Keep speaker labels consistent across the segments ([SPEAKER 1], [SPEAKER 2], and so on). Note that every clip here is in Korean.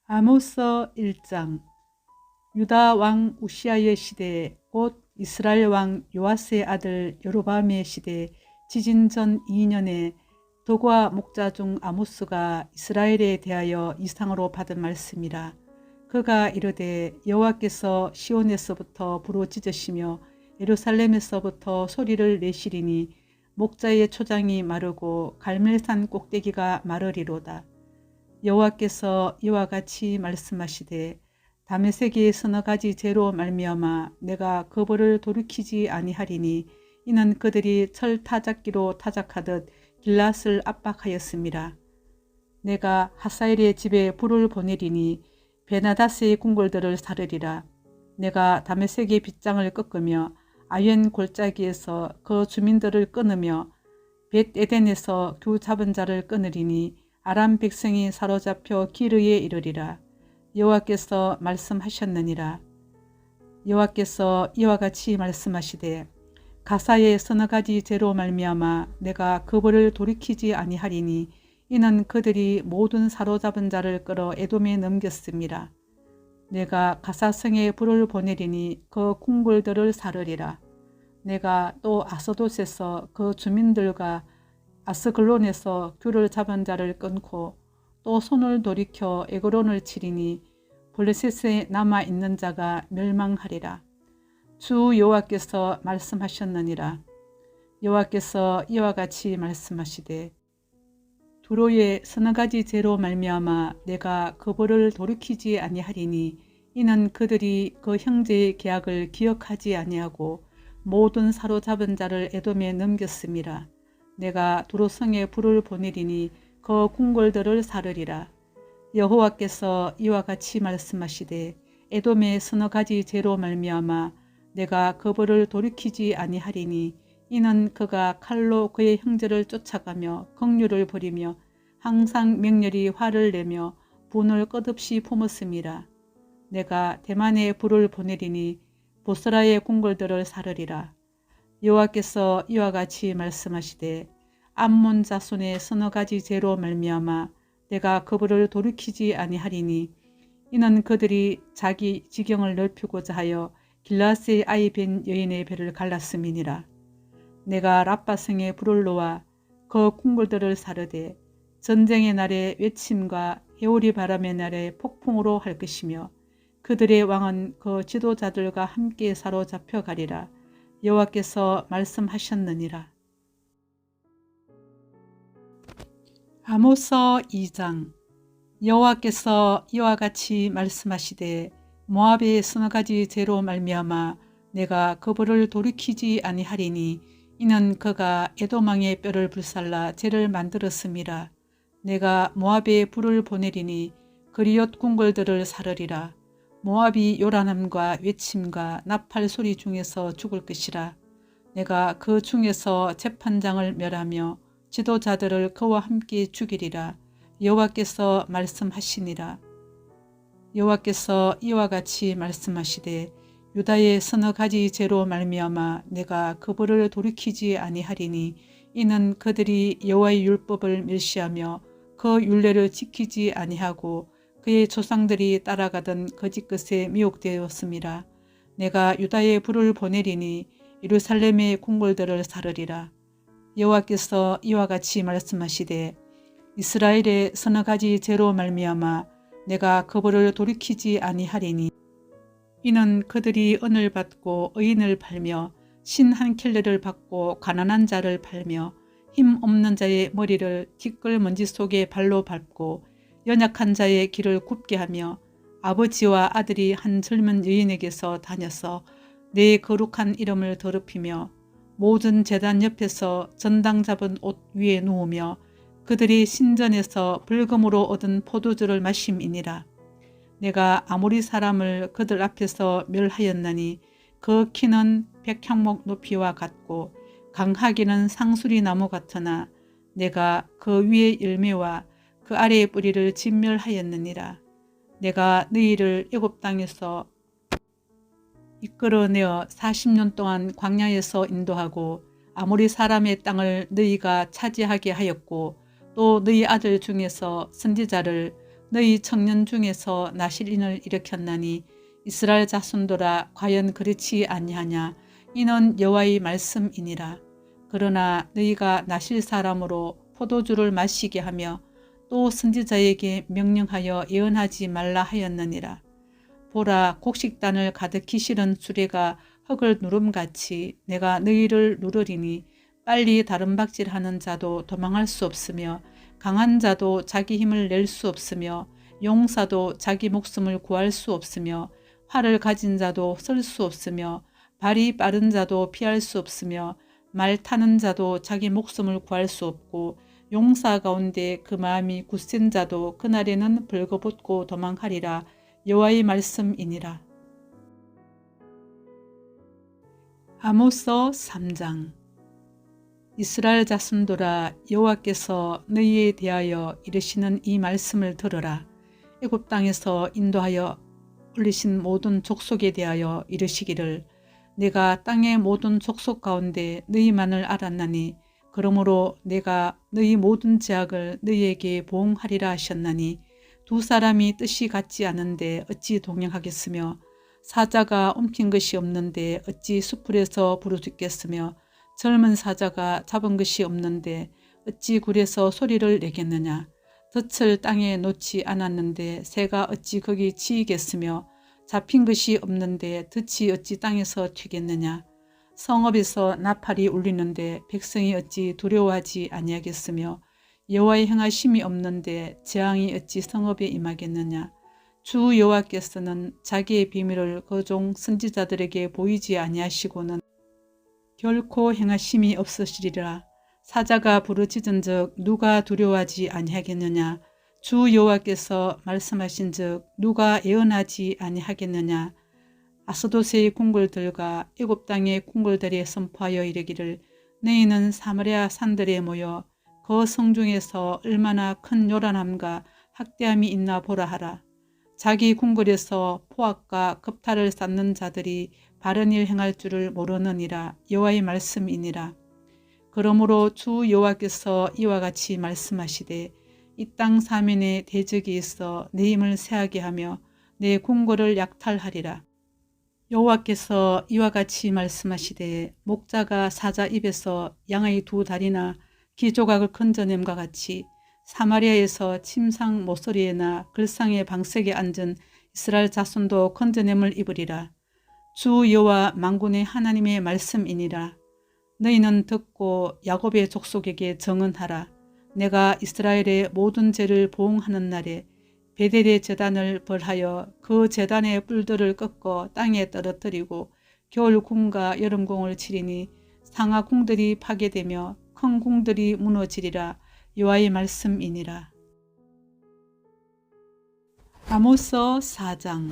[SPEAKER 1] 아모스 1장. 유다 왕 우시아의 시대에 곧 이스라엘 왕 요아스의 아들 여로보암의 시대 지진 전 2년에 도과 목자 중 아모스가 이스라엘에 대하여 이상으로 받은 말씀이라. 그가 이르되 여호와께서 시온에서부터 부르짖으시며 예루살렘에서부터 소리를 내시리니 목자의 초장이 마르고 갈멜산 꼭대기가 마르리로다. 여호와께서 이와 같이 말씀하시되 다메섹의 서너 가지 죄로 말미암아 내가 그 벌을 돌이키지 아니하리니 이는 그들이 철 타작기로 타작하듯 길랏을 압박하였음이라. 내가 하사엘의 집에 불을 보내리니 베나다스의 궁궐들을 사르리라. 내가 다메섹의 빗장을 꺾으며 아웬 골짜기에서 그 주민들을 끊으며 벳에덴에서 교 잡은 자를 끊으리니 아람 백성이 사로잡혀 기르에 이르리라. 여호와께서 말씀하셨느니라. 여호와께서 이와 같이 말씀하시되 가사의 서너 가지 죄로 말미암아 내가 그 벌을 돌이키지 아니하리니 이는 그들이 모든 사로잡은 자를 끌어 에돔에 넘겼음이라. 내가 가사성에 불을 보내리니 그 궁궐들을 사르리라. 내가 또 아스돗에서 그 주민들과 아스글론에서 귤을 잡은 자를 끊고 또 손을 돌이켜 에그론을 치리니 블레셋에 남아있는 자가 멸망하리라. 주 여호와께서 말씀하셨느니라. 여호와께서 이와 같이 말씀하시되 두로의 서너 가지 죄로 말미암아 내가 그 벌을 돌이키지 아니하리니 이는 그들이 그 형제의 계약을 기억하지 아니하고 모든 사로잡은 자를 에돔에 넘겼음이라. 내가 두로성에 불을 보내리니 그 궁궐들을 사르리라. 여호와께서 이와 같이 말씀하시되 에돔의 서너 가지 죄로 말미암아 내가 그 벌을 돌이키지 아니하리니 이는 그가 칼로 그의 형제를 쫓아가며 긍휼을 버리며 항상 맹렬히 화를 내며 분을 끝없이 품었음이라. 내가 대만에 불을 보내리니 보스라의 궁궐들을 사르리라. 여호와께서 이와 같이 말씀하시되 암몬 자손의 서너 가지 죄로 말미암아 내가 그 벌을 돌이키지 아니하리니 이는 그들이 자기 지경을 넓히고자 하여 길라스의 아이 벤 여인의 배를 갈랐음이니라. 내가 라빠성에 불을 놓아 그 궁궐들을 사르되 전쟁의 날에 외침과 해오리 바람의 날에 폭풍으로 할 것이며 그들의 왕은 그 지도자들과 함께 사로잡혀 가리라. 여호와께서 말씀하셨느니라. 아모스 2장. 여호와께서 이와 같이 말씀하시되 모압의 서너 가지 죄로 말미암아 내가 그 벌을 돌이키지 아니하리니 이는 그가 에돔 왕의 뼈를 불살라 죄를 만들었음이라. 내가 모압에 불을 보내리니 그리옷 궁궐들을 사르리라. 모압이 요란함과 외침과 나팔 소리 중에서 죽을 것이라. 내가 그 중에서 재판장을 멸하며 지도자들을 그와 함께 죽이리라. 여호와께서 말씀하시니라. 여호와께서 이와 같이 말씀하시되 유다의 서너 가지 죄로 말미암아 내가 그 벌을 돌이키지 아니하리니 이는 그들이 여호와의 율법을 멸시하며 그 율례를 지키지 아니하고 그의 조상들이 따라가던 거짓 것에 미혹되었음이라. 내가 유다의 불을 보내리니 예루살렘의 궁궐들을 사르리라. 여호와께서 이와 같이 말씀하시되 이스라엘의 서너 가지 죄로 말미암아 내가 그 벌을 돌이키지 아니하리니 이는 그들이 은을 받고 의인을 팔며 신 한 켤레를 받고 가난한 자를 팔며 힘 없는 자의 머리를 티끌먼지 속에 발로 밟고 연약한 자의 길을 굽게 하며 아버지와 아들이 한 젊은 여인에게서 다녀서 내 거룩한 이름을 더럽히며 모든 제단 옆에서 전당 잡은 옷 위에 누우며 그들이 신전에서 벌금으로 얻은 포도주를 마심이니라. 내가 아모리 사람을 그들 앞에서 멸하였나니 그 키는 백향목 높이와 같고 강하기는 상수리 나무 같으나 내가 그 위의 열매와 그 아래의 뿌리를 진멸하였느니라. 내가 너희를 애굽 땅에서 이끌어내어 40년 동안 광야에서 인도하고 아모리 사람의 땅을 너희가 차지하게 하였고 또 너희 아들 중에서 선지자를 너희 청년 중에서 나실인을 일으켰나니 이스라엘 자손들아 과연 그렇지 아니하냐. 이는 여호와의 말씀이니라. 그러나 너희가 나실 사람으로 포도주를 마시게 하며 또 선지자에게 명령하여 예언하지 말라 하였느니라. 보라, 곡식단을 가득히 실은 수레가 흙을 누름같이 내가 너희를 누르리니 빨리 다름박질하는 자도 도망할 수 없으며 강한 자도 자기 힘을 낼 수 없으며 용사도 자기 목숨을 구할 수 없으며 활을 가진 자도 쓸 수 없으며 발이 빠른 자도 피할 수 없으며 말 타는 자도 자기 목숨을 구할 수 없고 용사 가운데 그 마음이 굳센 자도 그날에는 벌거벗고 도망하리라. 여호와의 말씀이니라. 아모스 3장. 이스라엘 자손들아, 여호와께서 너희에 대하여 이르시는 이 말씀을 들으라. 애굽 땅에서 인도하여 올리신 모든 족속에 대하여 이르시기를 내가 땅의 모든 족속 가운데 너희만을 알았나니 그러므로 내가 너희 모든 죄악을 너희에게 보응하리라 하셨나니 두 사람이 뜻이 같지 않은데 어찌 동행하겠으며 사자가 옮긴 것이 없는데 어찌 수풀에서 부르짖겠으며 젊은 사자가 잡은 것이 없는데 어찌 굴에서 소리를 내겠느냐. 덫을 땅에 놓지 않았는데 새가 어찌 거기 치이겠으며 잡힌 것이 없는데 덫이 어찌 땅에서 튀겠느냐. 성읍에서 나팔이 울리는데 백성이 어찌 두려워하지 아니하겠으며 여호와의 행하심이 없는데 재앙이 어찌 성읍에 임하겠느냐. 주 여호와께서는 자기의 비밀을 그 종 선지자들에게 보이지 아니하시고는 결코 행하심이 없으시리라. 사자가 부르짖은즉 누가 두려워하지 아니하겠느냐. 주 여호와께서 말씀하신즉 누가 예언하지 아니하겠느냐. 아스돗의 궁궐들과 애굽 땅의 궁궐들이 선포하여 이르기를 너희는 사마리아 산들에 모여 그 성중에서 얼마나 큰 요란함과 학대함이 있나 보라 하라. 자기 궁궐에서 포악과 겁탈을 쌓는 자들이 바른 일 행할 줄을 모르느니라. 여호와의 말씀이니라. 그러므로 주 여호와께서 이와 같이 말씀하시되 이 땅 사면에 대적이 있어 내 힘을 세하게 하며 내 궁궐을 약탈하리라. 여호와께서 이와 같이 말씀하시되 목자가 사자 입에서 양의 두 다리나 기조각을 건져냄과 같이 사마리아에서 침상 모서리에나 글상의 방석에 앉은 이스라엘 자손도 건져냄을 입으리라. 주 여호와 만군의 하나님의 말씀이니라. 너희는 듣고 야곱의 족속에게 정언하라. 내가 이스라엘의 모든 죄를 보응하는 날에 베델의 제단을 벌하여 그 제단의 뿔들을 꺾어 땅에 떨어뜨리고 겨울궁과 여름궁을 치리니 상하궁들이 파괴되며 큰 궁들이 무너지리라. 여호와의 말씀이니라. 아모스 4장.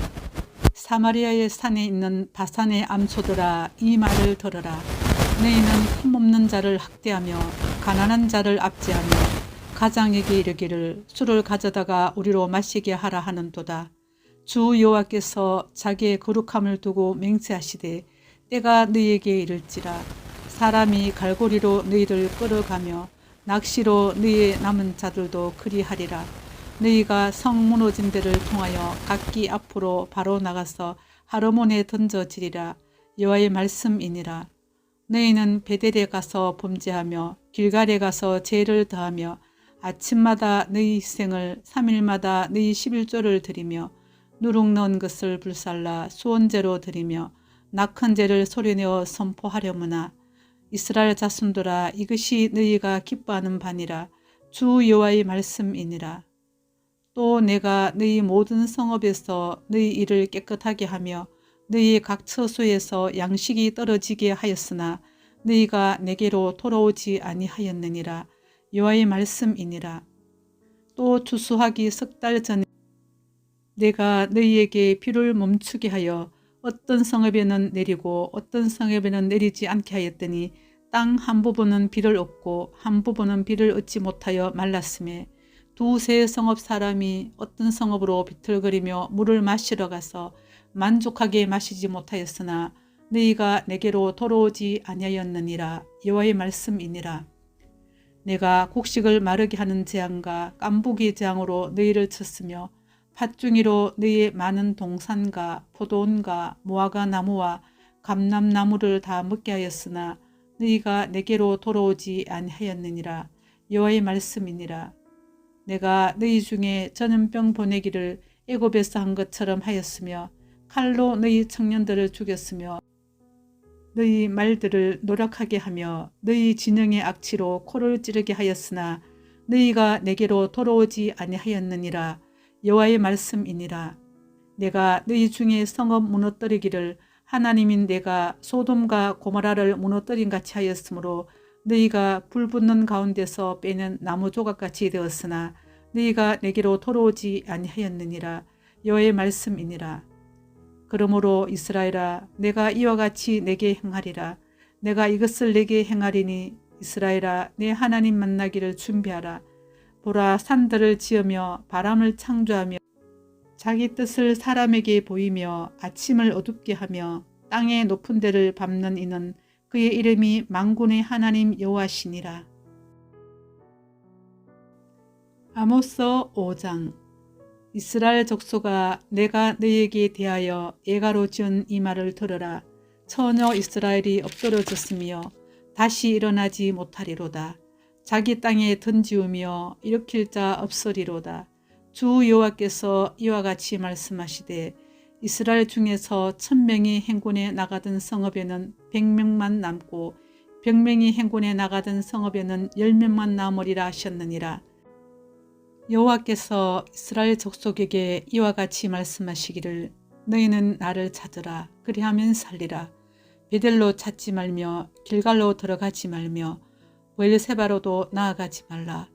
[SPEAKER 1] 사마리아의 산에 있는 바산의 암소들아, 이 말을 들으라. 너희는 힘없는 자를 학대하며 가난한 자를 압제하며 가장에게 이르기를 술을 가져다가 우리로 마시게 하라 하는도다. 주 여호와께서 자기의 거룩함을 두고 맹세하시되 때가 너희에게 이를지라. 사람이 갈고리로 너희를 끌어가며 낚시로 너희의 남은 자들도 그리하리라. 너희가 성 무너진 데를 통하여 각기 앞으로 바로 나가서 하르몬에 던져지리라. 여호와의 말씀이니라. 너희는 베델에 가서 범죄하며 길갈에 가서 죄를 더하며 아침마다 너희 희생을 3일마다 너희 11조를 드리며 누룩 넣은 것을 불살라 수원제로 드리며 낙헌제를 소리내어 선포하려무나. 이스라엘 자손들아, 이것이 너희가 기뻐하는 바니라. 주 여호와의 말씀이니라. 또 내가 너희 모든 성읍에서 너희 일을 깨끗하게 하며 너희 각 처소에서 양식이 떨어지게 하였으나 너희가 내게로 돌아오지 아니하였느니라. 여호와의 말씀이니라. 또 추수하기 석 달 전에 내가 너희에게 비를 멈추게 하여 어떤 성읍에는 내리고 어떤 성읍에는 내리지 않게 하였더니 땅 한 부분은 비를 얻고 한 부분은 비를 얻지 못하여 말랐음에 두세 성읍 사람이 어떤 성읍으로 비틀거리며 물을 마시러 가서 만족하게 마시지 못하였으나 너희가 내게로 돌아오지 아니하였느니라. 여호와의 말씀이니라. 내가 곡식을 마르게 하는 재앙과 깐부기 재앙으로 너희를 쳤으며 팥중이로 너희의 많은 동산과 포도원과 무화과 나무와 감람나무를 다 먹게 하였으나 너희가 내게로 돌아오지 아니하였느니라. 여호와의 말씀이니라. 내가 너희 중에 전염병 보내기를 애굽에서 한 것처럼 하였으며 칼로 너희 청년들을 죽였으며 너희 말들을 노력하게 하며 너희 진영의 악취로 코를 찌르게 하였으나 너희가 내게로 돌아오지 아니하였느니라. 여호와의 말씀이니라. 내가 너희 중에 성읍 무너뜨리기를 하나님인 내가 소돔과 고모라를 무너뜨린 같이 하였으므로 너희가 불 붙는 가운데서 빼는 나무 조각같이 되었으나 너희가 내게로 돌아오지 아니하였느니라. 여호와의 말씀이니라. 그러므로 이스라엘아, 내가 이와 같이 내게 행하리라. 내가 이것을 내게 행하리니 이스라엘아, 내 하나님 만나기를 준비하라. 보라, 산들을 지으며 바람을 창조하며 자기 뜻을 사람에게 보이며 아침을 어둡게 하며 땅의 높은 데를 밟는 이는 그의 이름이 만군의 하나님 여호와시니라. 아모스 5장. 이스라엘 족속아, 내가 너희에게 대하여 예가로 지은 이 말을 들으라. 처녀 이스라엘이 엎드러졌으며 다시 일어나지 못하리로다. 자기 땅에 던지우며 일으킬 자 없으리로다. 주 여호와께서 이와 같이 말씀하시되 이스라엘 중에서 1000명이 행군에 나가던 성읍에는 100명만 남고 100명이 행군에 나가던 성읍에는 10명만 남으리라 하셨느니라. 여호와께서 이스라엘 족속에게 이와 같이 말씀하시기를 너희는 나를 찾으라. 그리하면 살리라. 베델로 찾지 말며 길갈로 들어가지 말며 웰세바로도 나아가지 말라.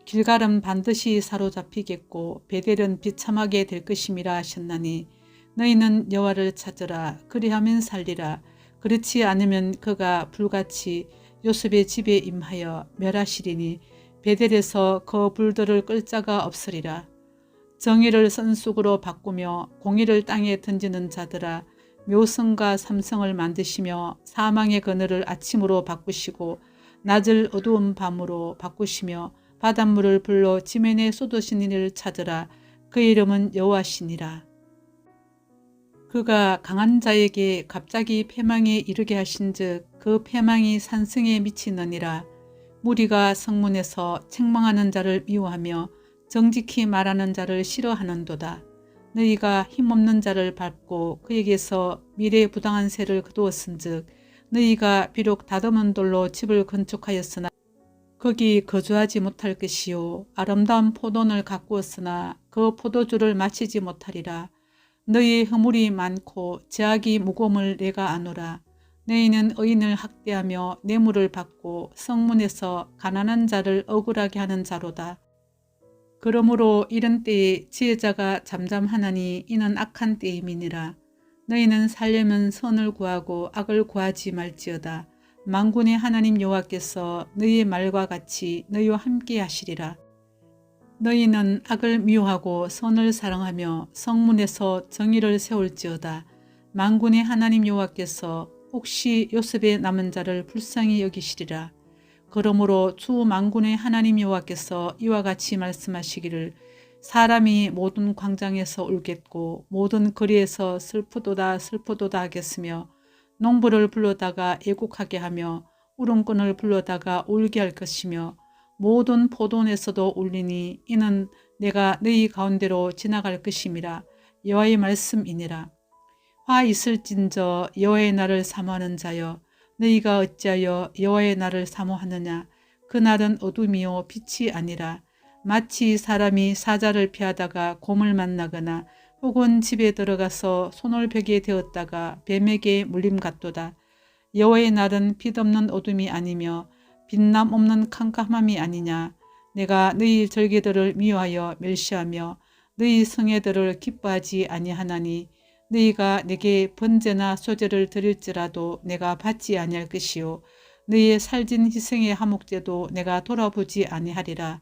[SPEAKER 1] 길갈은 반드시 사로잡히겠고 베델은 비참하게 될 것임이라 하셨나니 너희는 여호와를 찾으라. 그리하면 살리라. 그렇지 않으면 그가 불같이 요셉의 집에 임하여 멸하시리니 베델에서 그 불들을 끌 자가 없으리라. 정의를 선숙으로 바꾸며 공의를 땅에 던지는 자들아, 묘성과 삼성을 만드시며 사망의 그늘을 아침으로 바꾸시고 낮을 어두운 밤으로 바꾸시며 바닷물을 불러 지면에 쏟으신 이를 찾으라. 그의 이름은 여호와시니라. 그가 강한 자에게 갑자기 패망에 이르게 하신즉 그 패망이 산성에 미치느니라. 무리가 성문에서 책망하는 자를 미워하며 정직히 말하는 자를 싫어하는도다. 너희가 힘없는 자를 밟고 그에게서 미래부당한 새를 거두었은즉 너희가 비록 다듬은 돌로 집을 건축하였으나 거기 거주하지 못할 것이요 아름다운 포도원을 가꾸었으나 그 포도주를 마시지 못하리라. 너희의 허물이 많고 제약이 무거움을 내가 아노라. 너희는 의인을 학대하며 뇌물을 받고 성문에서 가난한 자를 억울하게 하는 자로다. 그러므로 이런 때에 지혜자가 잠잠하나니 이는 악한 때임이니라. 너희는 살려면 선을 구하고 악을 구하지 말지어다. 만군의 하나님 여호와께서 너희의 말과 같이 너희와 함께 하시리라. 너희는 악을 미워하고 선을 사랑하며 성문에서 정의를 세울지어다. 만군의 하나님 여호와께서 혹시 요셉의 남은 자를 불쌍히 여기시리라. 그러므로 주 만군의 하나님 여호와께서 이와 같이 말씀하시기를 사람이 모든 광장에서 울겠고 모든 거리에서 슬프도다 슬프도다 하겠으며 농부를 불러다가 애곡하게 하며 울음꾼을 불러다가 울게 할 것이며 모든 포도원에서도 울리니 이는 내가 너희 가운데로 지나갈 것임이라. 여호와의 말씀이니라. 화 있을진저 여호와의 날을 사모하는 자여, 너희가 어찌하여 여호와의 날을 사모하느냐. 그 날은 어둠이요 빛이 아니라 마치 사람이 사자를 피하다가 곰을 만나거나 혹은 집에 들어가서 손을 벽에 대었다가 뱀에게 물림 같도다. 여호와의 날은 빛없는 어둠이 아니며 빛남 없는 캄캄함이 아니냐. 내가 너희 절기들을 미워하여 멸시하며 너희 성회들을 기뻐하지 아니하나니 너희가 내게 번제나 소제를 드릴지라도 내가 받지 아니할 것이요 너희의 살진 희생의 화목제도 내가 돌아보지 아니하리라.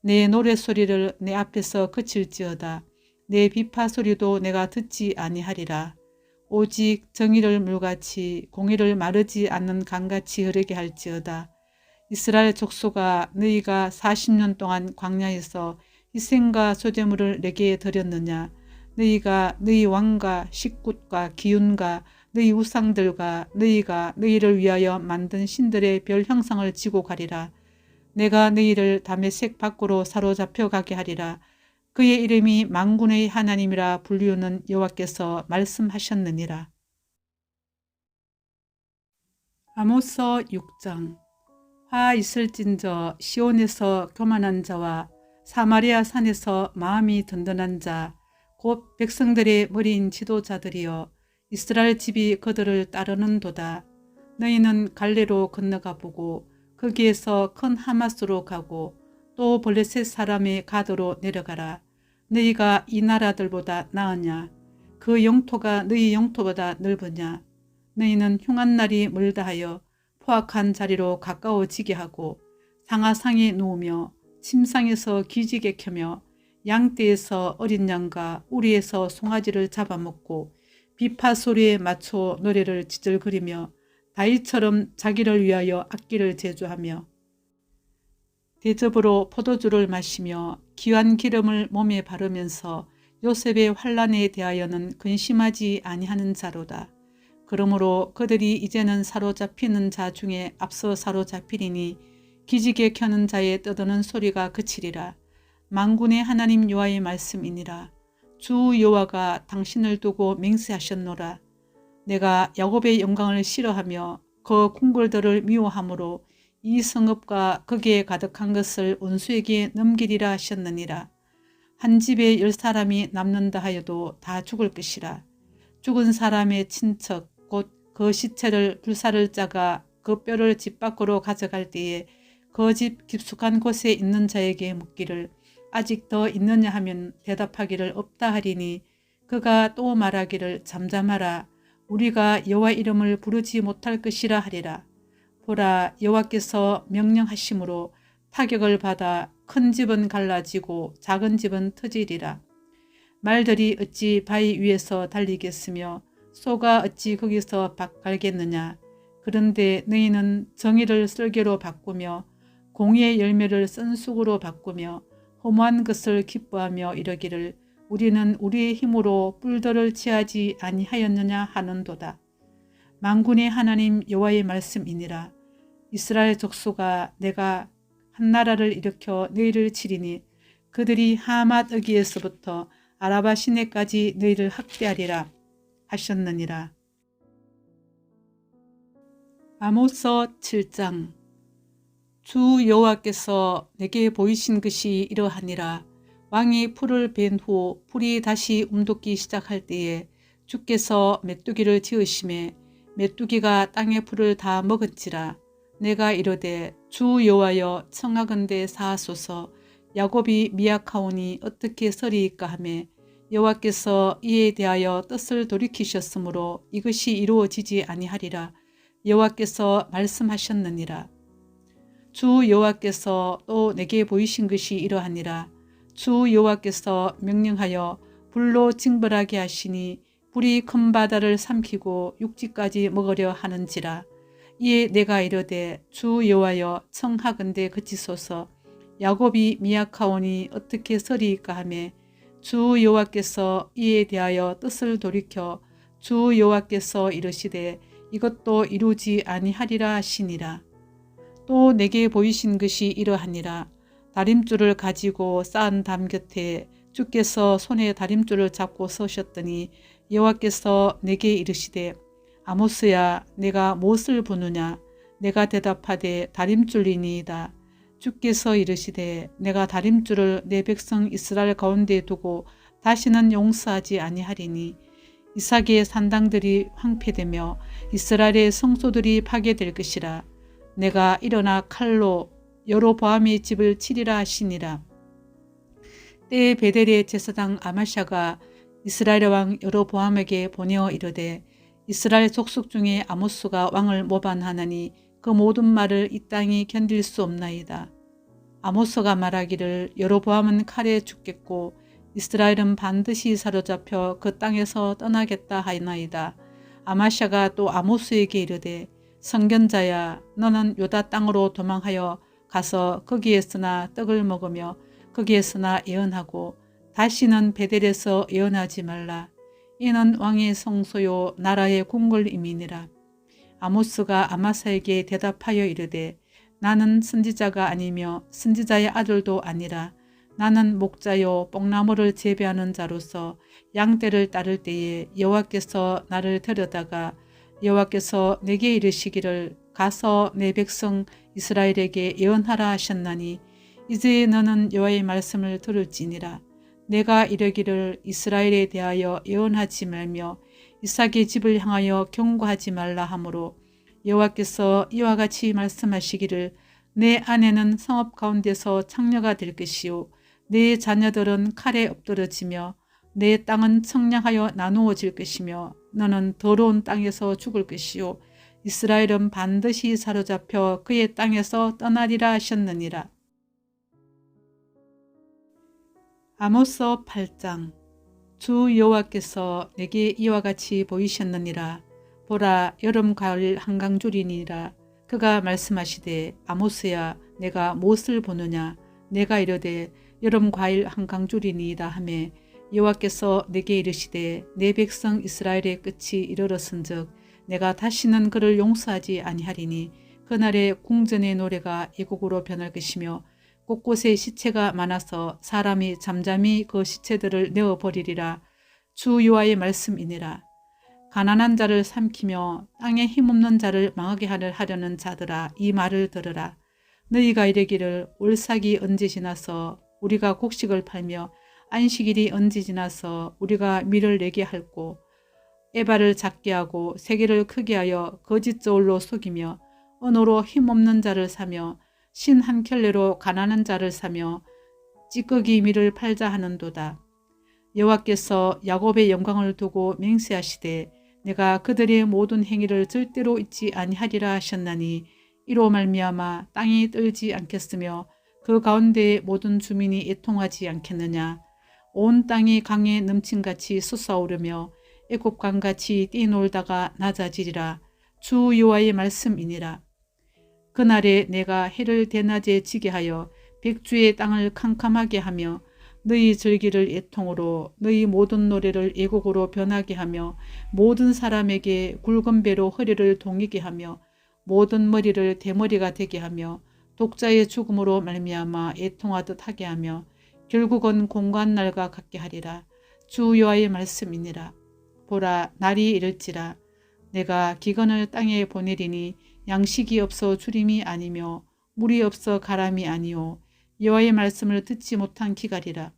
[SPEAKER 1] 내 노래소리를 내 앞에서 그칠지어다. 내 비파 소리도 내가 듣지 아니하리라. 오직 정의를 물같이 공의를 마르지 않는 강같이 흐르게 할지어다. 이스라엘 족속아, 너희가 40년 동안 광야에서 희생과 소제물을 내게 드렸느냐? 너희가 너희 왕과 식굿과 기운과 너희 우상들과 너희가 너희를 위하여 만든 신들의 별 형상을 지고 가리라. 내가 너희를 다메섹 밖으로 사로잡혀 가게 하리라. 그의 이름이 만군의 하나님이라 불리우는 여호와께서 말씀하셨느니라. 아모스 6장. 화 있을진저 시온에서 교만한 자와 사마리아 산에서 마음이 든든한 자, 곧 백성들의 머리인 지도자들이여, 이스라엘 집이 그들을 따르는도다. 너희는 갈레로 건너가 보고 거기에서 큰 하마스로 가고 또 블레셋 사람의 가드로 내려가라. 너희가 이 나라들보다 나으냐? 그 영토가 너희 영토보다 넓으냐? 너희는 흉한 날이 멀다 하여 포악한 자리로 가까워지게 하고 상하상에 누우며 침상에서 기지개 켜며 양떼에서 어린 양과 우리에서 송아지를 잡아먹고 비파 소리에 맞춰 노래를 지절거리며 다윗처럼 자기를 위하여 악기를 제조하며 대접으로 포도주를 마시며 귀한 기름을 몸에 바르면서 요셉의 환난에 대하여는 근심하지 아니하는 자로다. 그러므로 그들이 이제는 사로잡히는 자 중에 앞서 사로잡히리니 기지개 켜는 자의 떠드는 소리가 그치리라. 만군의 하나님 여호와의 말씀이니라. 주 여호와가 당신을 두고 맹세하셨노라. 내가 야곱의 영광을 싫어하며 그 궁궐들을 미워하므로 이 성읍과 거기에 가득한 것을 원수에게 넘기리라 하셨느니라. 한 집에 10사람이 남는다 하여도 다 죽을 것이라. 죽은 사람의 친척 곧 그 시체를 불사를 짜가 그 뼈를 집 밖으로 가져갈 때에 그 집 깊숙한 곳에 있는 자에게 묻기를 아직 더 있느냐 하면 대답하기를 없다 하리니 그가 또 말하기를 잠잠하라. 우리가 여호와 이름을 부르지 못할 것이라 하리라. 보라, 여호와께서 명령하심으로 타격을 받아 큰 집은 갈라지고 작은 집은 터지리라. 말들이 어찌 바위 위에서 달리겠으며 소가 어찌 거기서 갈겠느냐. 그런데 너희는 정의를 쓸개로 바꾸며 공의의 열매를 쓴쑥으로 바꾸며 허무한 것을 기뻐하며 이러기를 우리는 우리의 힘으로 뿔들을 취하지 아니하였느냐 하는도다. 만군의 하나님 여호와의 말씀이니라. 이스라엘 족속아, 내가 한 나라를 일으켜 너희를 치리니 그들이 하맛 어기에서부터 아라바 시내까지 너희를 학대하리라 하셨느니라. 아모스 7장. 주 여호와께서 내게 보이신 것이 이러하니라. 왕이 풀을 벤 후 풀이 다시 움돋기 시작할 때에 주께서 메뚜기를 지으심에 메뚜기가 땅의 풀을 다 먹은지라. 내가 이르되 주 여호와여 청하건대 사하소서. 야곱이 미약하오니 어떻게 서리이까 하매 여호와께서 이에 대하여 뜻을 돌이키셨으므로 이것이 이루어지지 아니하리라. 여호와께서 말씀하셨느니라. 주 여호와께서 또 내게 보이신 것이 이러하니라. 주 여호와께서 명령하여 불로 징벌하게 하시니 불이 큰 바다를 삼키고 육지까지 먹으려 하는지라. 이에 내가 이르되 주 여호와여 청하건대 그치소서. 야곱이 미약하오니 어떻게 서리이까 하매 주 여호와께서 이에 대하여 뜻을 돌이켜 주 여호와께서 이르시되 이것도 이루지 아니하리라 하시니라. 또 내게 보이신 것이 이러하니라. 다림줄을 가지고 쌓은 담 곁에 주께서 손에 다림줄을 잡고 서셨더니 여호와께서 내게 이르시되 아모스야, 내가 무엇을 보느냐? 내가 대답하되 다림줄이니이다. 주께서 이르시되 내가 다림줄을 내 백성 이스라엘 가운데 두고 다시는 용서하지 아니하리니 이삭의 산당들이 황폐되며 이스라엘의 성소들이 파괴될 것이라. 내가 일어나 칼로 여로보암의 집을 치리라 하시니라. 때에 베델의 제사장 아마샤가 이스라엘 왕 여로보암에게 보내어 이르되 이스라엘 족속 중에 아모스가 왕을 모반하나니 그 모든 말을 이 땅이 견딜 수 없나이다. 아모스가 말하기를 여로보암은 칼에 죽겠고 이스라엘은 반드시 사로잡혀 그 땅에서 떠나겠다 하나이다. 아마샤가 또 아모스에게 이르되 선견자야, 너는 유다 땅으로 도망하여 가서 거기에서나 떡을 먹으며 거기에서나 예언하고 다시는 베델에서 예언하지 말라. 이는 왕의 성소요 나라의 궁궐임이니라. 아모스가 아마사에게 대답하여 이르되 나는 선지자가 아니며 선지자의 아들도 아니라 나는 목자요 뽕나무를 재배하는 자로서 양떼를 따를 때에 여호와께서 나를 데려다가 여호와께서 내게 이르시기를 가서 내 백성 이스라엘에게 예언하라 하셨나니 이제 너는 여호와의 말씀을 들을지니라. 내가 이르기를 이스라엘에 대하여 예언하지 말며 이삭의 집을 향하여 경고하지 말라 하므로 여호와께서 이와 같이 말씀하시기를 내 아내는 성읍 가운데서 창녀가 될 것이요 내 자녀들은 칼에 엎드러지며 내 땅은 청량하여 나누어질 것이며 너는 더러운 땅에서 죽을 것이요 이스라엘은 반드시 사로잡혀 그의 땅에서 떠나리라 하셨느니라. 아모스 8장. 주 여호와께서 내게 이와 같이 보이셨느니라. 보라, 여름 가을 한강줄이니라. 그가 말씀하시되 아모스야 내가 무엇을 보느냐. 내가 이르되 여름 과일 한강줄이니이다 하매 여호와께서 내게 이르시되 내 백성 이스라엘의 끝이 이르렀은즉 내가 다시는 그를 용서하지 아니하리니 그날에 궁전의 노래가 애곡으로 변할 것이며 곳곳에 시체가 많아서 사람이 잠잠히 그 시체들을 내어버리리라. 주 여호와의 말씀이니라. 가난한 자를 삼키며 땅에 힘없는 자를 망하게 하려는 자들아 이 말을 들으라. 너희가 이르기를 올삭이 언제 지나서 우리가 곡식을 팔며 안식일이 언제 지나서 우리가 밀을 내게 할꼬 에바를 작게 하고 세계를 크게 하여 거짓 저울로 속이며 언어로 힘없는 자를 사며 신 한 켤레로 가난한 자를 사며 찌꺼기 밀을 팔자 하는도다. 여호와께서 야곱의 영광을 두고 맹세하시되 내가 그들의 모든 행위를 절대로 잊지 아니하리라 하셨나니 이로 말미암아 땅이 떨지 않겠으며 그 가운데의 모든 주민이 애통하지 않겠느냐. 온 땅이 강에 넘친같이 솟아오르며 애곡강같이 뛰놀다가 낮아지리라. 주 여호와의 말씀이니라. 그날에 내가 해를 대낮에 지게 하여 백주의 땅을 캄캄하게 하며 너희 절기를 애통으로 너희 모든 노래를 애곡으로 변하게 하며 모든 사람에게 굵은 배로 허리를 동이게 하며 모든 머리를 대머리가 되게 하며 독자의 죽음으로 말미암아 애통하듯 하게 하며 결국은 공고한 날과 같게 하리라. 주 여호와의 말씀이니라. 보라, 날이 이를지라. 내가 기근을 땅에 보내리니 양식이 없어 주림이 아니며 물이 없어 가람이 아니오 여호와의 말씀을 듣지 못한 기갈이라.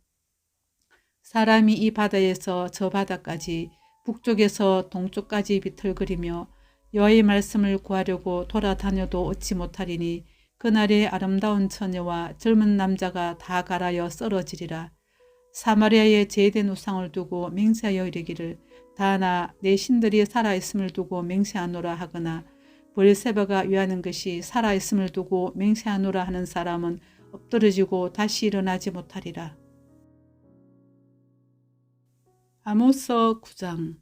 [SPEAKER 1] 사람이 이 바다에서 저 바다까지 북쪽에서 동쪽까지 비틀거리며 여호와의 말씀을 구하려고 돌아다녀도 얻지 못하리니 그날에 아름다운 처녀와 젊은 남자가 다 갈아여 썰어지리라. 사마리아의 제된 우상을 두고 맹세하여 이르기를 다나 내 신들이 살아있음을 두고 맹세하노라 하거나 브엘세바가 위하는 것이 살아있음을 두고 맹세하노라 하는 사람은 엎드러지고 다시 일어나지 못하리라. 아모스 9장.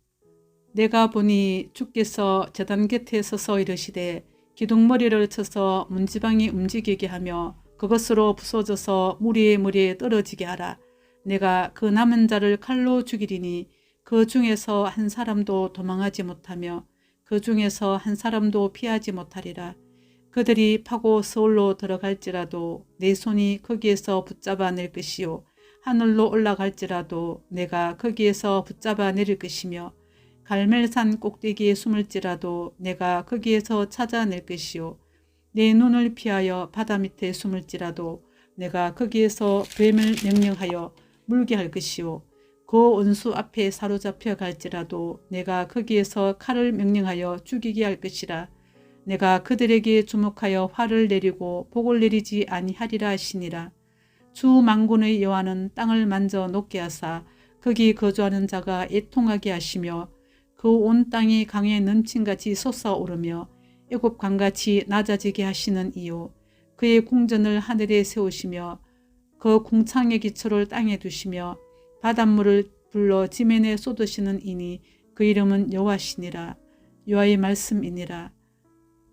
[SPEAKER 1] 내가 보니 주께서 제단 곁에 서서 이르시되 기둥머리를 쳐서 문지방이 움직이게 하며 그것으로 부서져서 무리의 머리에 떨어지게 하라. 내가 그 남은 자를 칼로 죽이리니 그 중에서 한 사람도 도망하지 못하며 그 중에서 한 사람도 피하지 못하리라. 그들이 파고 서울로 들어갈지라도 내 손이 거기에서 붙잡아 낼 것이요 하늘로 올라갈지라도 내가 거기에서 붙잡아 내릴 것이며 갈멜산 꼭대기에 숨을지라도 내가 거기에서 찾아낼 것이요 내 눈을 피하여 바다 밑에 숨을지라도 내가 거기에서 뱀을 명령하여 물게 할 것이요 그 원수 앞에 사로잡혀 갈지라도 내가 거기에서 칼을 명령하여 죽이게 할 것이라. 내가 그들에게 주목하여 화를 내리고 복을 내리지 아니하리라 하시니라. 주 만군의 여호와는 땅을 만져 녹게 하사 거기 거주하는 자가 애통하게 하시며 그 온 땅이 강에 넘친같이 솟아오르며 애굽 강같이 낮아지게 하시는 이요 그의 궁전을 하늘에 세우시며 그 궁창의 기초를 땅에 두시며 바닷물을 불러 지면에 쏟으시는 이니 그 이름은 여호와시니라. 여호와의 말씀이니라.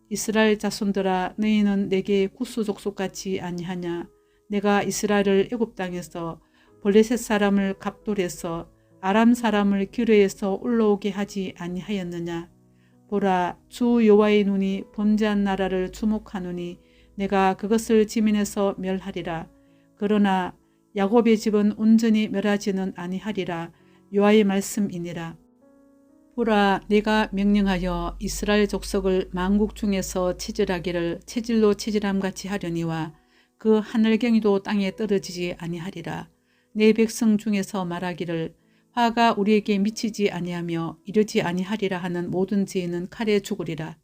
[SPEAKER 1] 이스라엘 자손들아 너희는 내게 구수족속 같지 아니하냐. 내가 이스라엘을 애굽 땅에서 블레셋 사람을 갑돌에서 아람 사람을 기르에서 올라오게 하지 아니하였느냐. 보라, 주 여호와의 눈이 번제한 나라를 주목하노니 내가 그것을 지면에서 멸하리라. 그러나 야곱의 집은 온전히 멸하지는 아니하리라. 여호와의 말씀이니라. 보라, 내가 명령하여 이스라엘 족속을 만국 중에서 체질하기를 체질로 체질함같이 하려니와 그 하늘경이도 땅에 떨어지지 아니하리라. 내 백성 중에서 말하기를 화가 우리에게 미치지 아니하며 이르지 아니하리라 하는 모든 죄인은 칼에 죽으리라.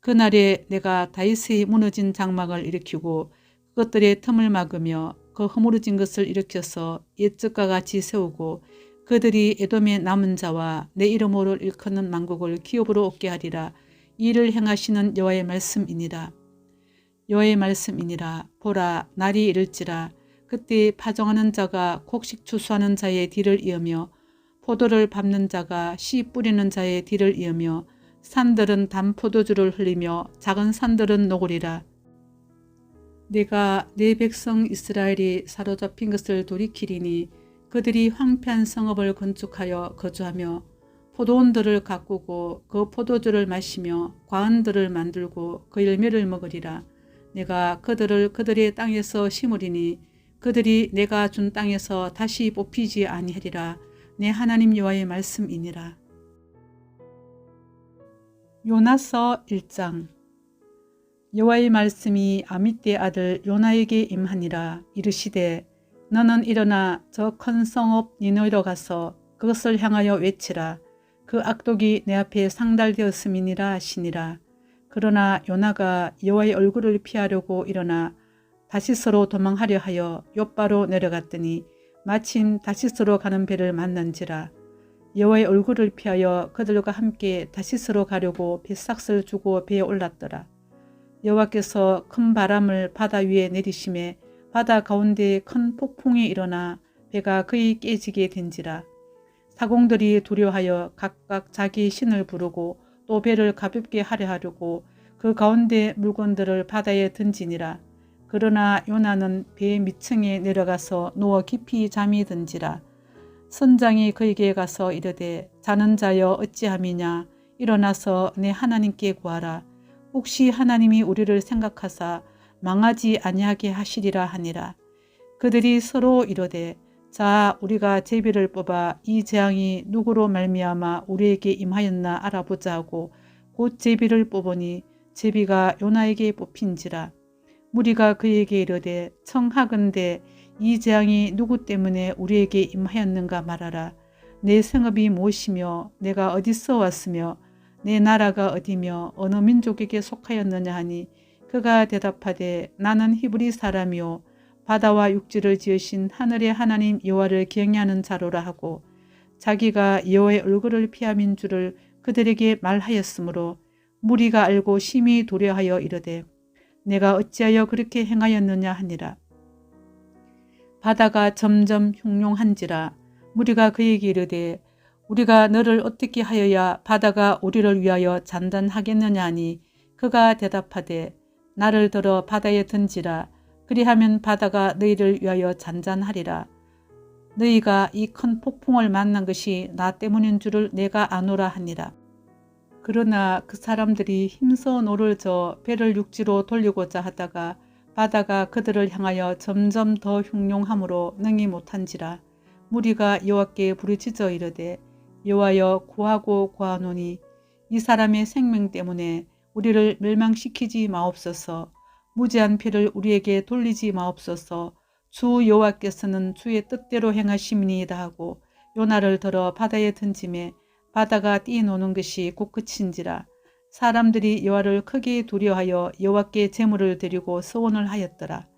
[SPEAKER 1] 그날에 내가 다윗의 무너진 장막을 일으키고 그것들의 틈을 막으며 그 허물어진 것을 일으켜서 옛적과 같이 세우고 그들이 에돔의 남은 자와 내 이름으로 일컫는 만국을 기업으로 얻게 하리라. 이를 행하시는 여호와의 말씀이니라. 여호와의 말씀이니라. 보라, 날이 이를지라. 그때 파종하는 자가 곡식 추수하는 자의 뒤를 이으며 포도를 밟는 자가 씨 뿌리는 자의 뒤를 이으며 산들은 단 포도주를 흘리며 작은 산들은 녹으리라. 내가 내 백성 이스라엘이 사로잡힌 것을 돌이키리니 그들이 황폐한 성읍을 건축하여 거주하며 포도원들을 가꾸고 그 포도주를 마시며 과은들을 만들고 그 열매를 먹으리라. 내가 그들을 그들의 땅에서 심으리니 그들이 내가 준 땅에서 다시 뽑히지 아니하리라. 내 하나님 여호와의 말씀이니라. 요나서 1장. 여호와의 말씀이 아미떼 아들 요나에게 임하니라. 이르시되 너는 일어나 저 큰 성읍 니느웨로 가서 그것을 향하여 외치라. 그 악독이 내 앞에 상달되었음이니라 하시니라. 그러나 요나가 여호와의 얼굴을 피하려고 일어나 다시스로 도망하려 하여 욥바로 내려갔더니 마침 다시스로 가는 배를 만난지라. 여호와의 얼굴을 피하여 그들과 함께 다시스로 가려고 배삭을 주고 배에 올랐더라. 여호와께서 큰 바람을 바다 위에 내리심에 바다 가운데에 큰 폭풍이 일어나 배가 거의 깨지게 된지라. 사공들이 두려워하여 각각 자기 신을 부르고 또 배를 가볍게 하려 하려고 그 가운데 물건들을 바다에 던지니라. 그러나 요나는 배 밑층에 내려가서 누워 깊이 잠이 든지라. 선장이 그에게 가서 이르되 자는 자여 어찌함이냐. 일어나서 내 하나님께 구하라. 혹시 하나님이 우리를 생각하사 망하지 아니하게 하시리라 하니라. 그들이 서로 이르되 자 우리가 제비를 뽑아 이 재앙이 누구로 말미암아 우리에게 임하였나 알아보자 하고 곧 제비를 뽑으니 제비가 요나에게 뽑힌지라. 무리가 그에게 이르되 청하건대 이 재앙이 누구 때문에 우리에게 임하였는가 말하라. 내 성읍이 무엇이며 내가 어디서 왔으며 내 나라가 어디며 어느 민족에게 속하였느냐 하니 그가 대답하되 나는 히브리 사람이요 바다와 육지를 지으신 하늘의 하나님 여호와를 경외하는 자로라 하고 자기가 여호와의 얼굴을 피함인 줄을 그들에게 말하였으므로 무리가 알고 심히 두려워하여 이르되 내가 어찌하여 그렇게 행하였느냐 하니라. 바다가 점점 흉룡한지라. 무리가 그에게 이르되 우리가 너를 어떻게 하여야 바다가 우리를 위하여 잔잔하겠느냐 하니 그가 대답하되 나를 들어 바다에 던지라. 그리하면 바다가 너희를 위하여 잔잔하리라. 너희가 이 큰 폭풍을 만난 것이 나 때문인 줄을 내가 아노라 하니라. 그러나 그 사람들이 힘써 노를 저 배를 육지로 돌리고자 하다가 바다가 그들을 향하여 점점 더 흉룡함으로 능히 못한지라. 무리가 여호와께 부르짖어 이르되 여호와여 구하고 구하노니 이 사람의 생명 때문에 우리를 멸망시키지 마옵소서. 무지한 피를 우리에게 돌리지 마옵소서. 주 여호와께서는 주의 뜻대로 행하심이니이다 하고 요나를 들어 바다에 던짐에 바다가 뛰노는 것이 곧 그친지라. 사람들이 여호와를 크게 두려워하여 여호와께 제물을 드리고 서원을 하였더라.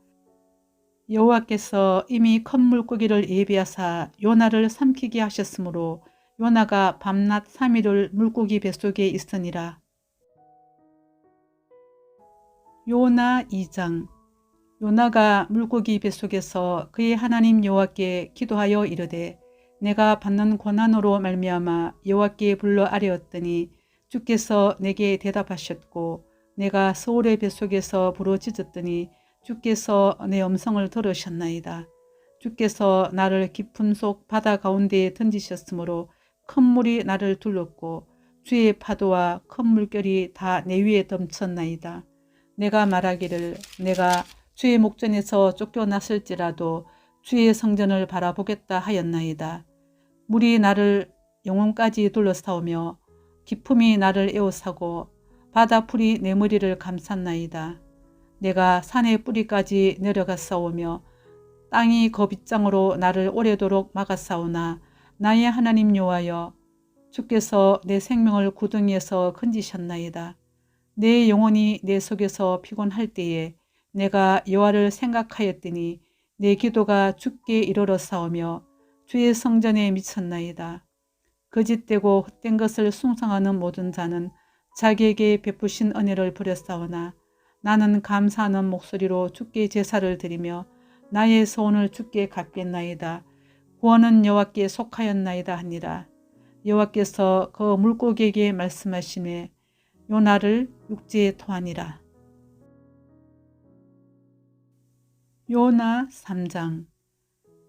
[SPEAKER 1] 여호와께서 이미 큰 물고기를 예비하사 요나를 삼키게 하셨으므로 요나가 밤낮 3일을 물고기 뱃속에 있으니라. 요나 2장. 요나가 물고기 뱃속에서 그의 하나님 여호와께 기도하여 이르되 내가 받는 고난으로 말미암아 여호와께 불러 아뢰었더니 주께서 내게 대답하셨고 내가 서울의 뱃속에서 부르짖었더니 주께서 내 음성을 들으셨나이다. 주께서 나를 깊은 속 바다 가운데에 던지셨으므로 큰 물이 나를 둘렀고 주의 파도와 큰 물결이 다 내 위에 덮쳤나이다. 내가 말하기를 내가 주의 목전에서 쫓겨났을지라도 주의 성전을 바라보겠다 하였나이다. 물이 나를 영혼까지 둘러싸우며 기품이 나를 에워싸고 바다풀이 내 머리를 감쌌나이다. 내가 산의 뿌리까지 내려갔사오며 땅이 그 빗장으로 나를 오래도록 막았사오나 나의 하나님 여호와여 주께서 내 생명을 구덩이에서 건지셨나이다. 내 영혼이 내 속에서 피곤할 때에 내가 여호와를 생각하였더니 내 기도가 주께 이르렀사오며 주의 성전에 미쳤나이다. 거짓되고 헛된 것을 숭상하는 모든 자는 자기에게 베푸신 은혜를 버렸사오나 나는 감사하는 목소리로 주께 제사를 드리며 나의 소원을 주께 갚겠나이다. 구원은 여호와께 속하였나이다 하니라. 여호와께서 그 물고기에게 말씀하시매 요나를 육지에 토하니라. 요나 3장.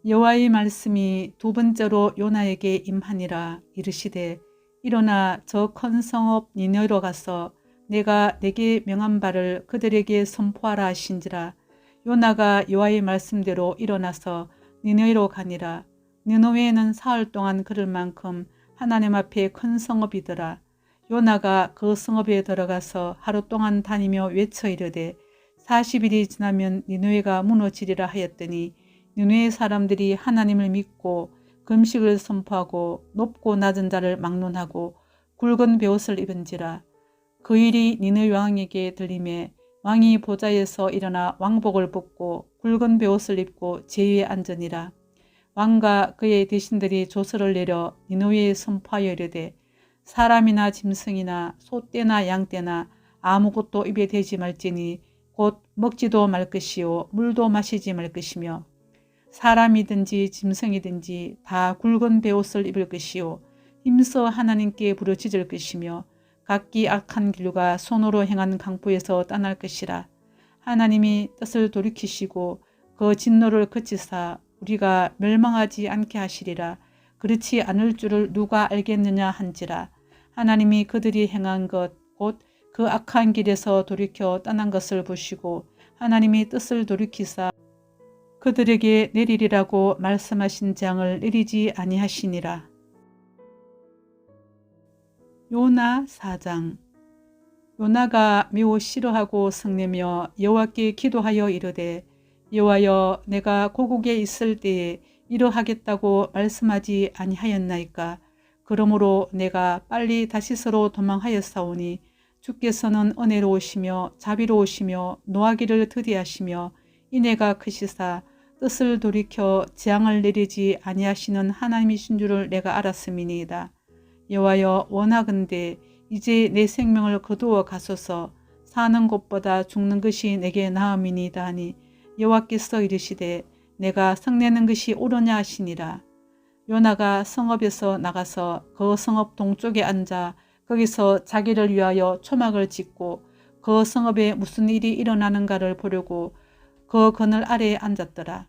[SPEAKER 1] 여호와의 말씀이 두 번째로 요나에게 임하니라. 이르시되 일어나 저 큰 성읍 니느웨로 가서 내가 내게 명한 바를 그들에게 선포하라 하신지라. 요나가 여호와의 말씀대로 일어나서 니느웨로 가니라. 니느웨는 사흘 동안 걸을 만큼 하나님 앞에 큰 성읍이더라. 요나가 그 성읍에 들어가서 하루 동안 다니며 외쳐 이르되 40일이 지나면 니느웨가 무너지리라 하였더니 니느웨 사람들이 하나님을 믿고 금식을 선포하고 높고 낮은 자를 막론하고 굵은 베옷을 입은지라. 그 일이 니느웨 왕에게 들림에 왕이 보좌에서 일어나 왕복을 벗고 굵은 베옷을 입고 제위에 앉으니라. 왕과 그의 대신들이 조서를 내려 니느웨에 선포하여 이르되 사람이나 짐승이나 소떼나 양떼나 아무것도 입에 대지 말지니 곧 먹지도 말 것이요 물도 마시지 말 것이며 사람이든지 짐승이든지 다 굵은 베옷을 입을 것이요 힘써 하나님께 부르짖을 것이며 각기 악한 길과 손으로 행한 강포에서 떠날 것이라. 하나님이 뜻을 돌이키시고 그 진노를 그치사 우리가 멸망하지 않게 하시리라. 그렇지 않을 줄을 누가 알겠느냐 한지라. 하나님이 그들이 행한 것 곧 그 악한 길에서 돌이켜 떠난 것을 보시고 하나님이 뜻을 돌이키사 그들에게 내리리라고 말씀하신 재앙을 내리지 아니하시니라. 요나 4장. 요나가 매우 싫어하고 성내며 여호와께 기도하여 이르되 여호와여 내가 고국에 있을 때에 이러하겠다고 말씀하지 아니하였나이까. 그러므로 내가 빨리 다시스로 도망하였사오니 주께서는 은혜로우시며 자비로우시며 노하기를 더디하시며 인애가 크시사 뜻을 돌이켜 재앙을 내리지 아니하시는 하나님이신 줄을 내가 알았음이니이다. 여호와여 원하건대 이제 내 생명을 거두어 가소서. 사는 것보다 죽는 것이 내게 나음이니이다 하니 여호와께서 이르시되 내가 성내는 것이 옳으냐 하시니라. 요나가 성읍에서 나가서 그 성읍 동쪽에 앉아 거기서 자기를 위하여 초막을 짓고 그 성읍에 무슨 일이 일어나는가를 보려고 그 그늘 아래에 앉았더라.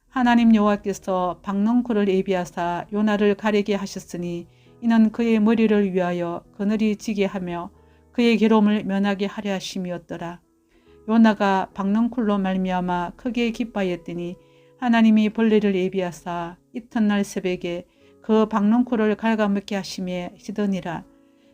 [SPEAKER 1] 하나님 여호와께서 박넝쿨을 예비하사 요나를 가리게 하셨으니 이는 그의 머리를 위하여 그늘이 지게 하며 그의 괴로움을 면하게 하려 하심이었더라. 요나가 박넝쿨로 말미암아 크게 기뻐하였더니 하나님이 벌레를 예비하사 이튿날 새벽에 그 박넝쿨을 갉아먹게 하심에 시드니라.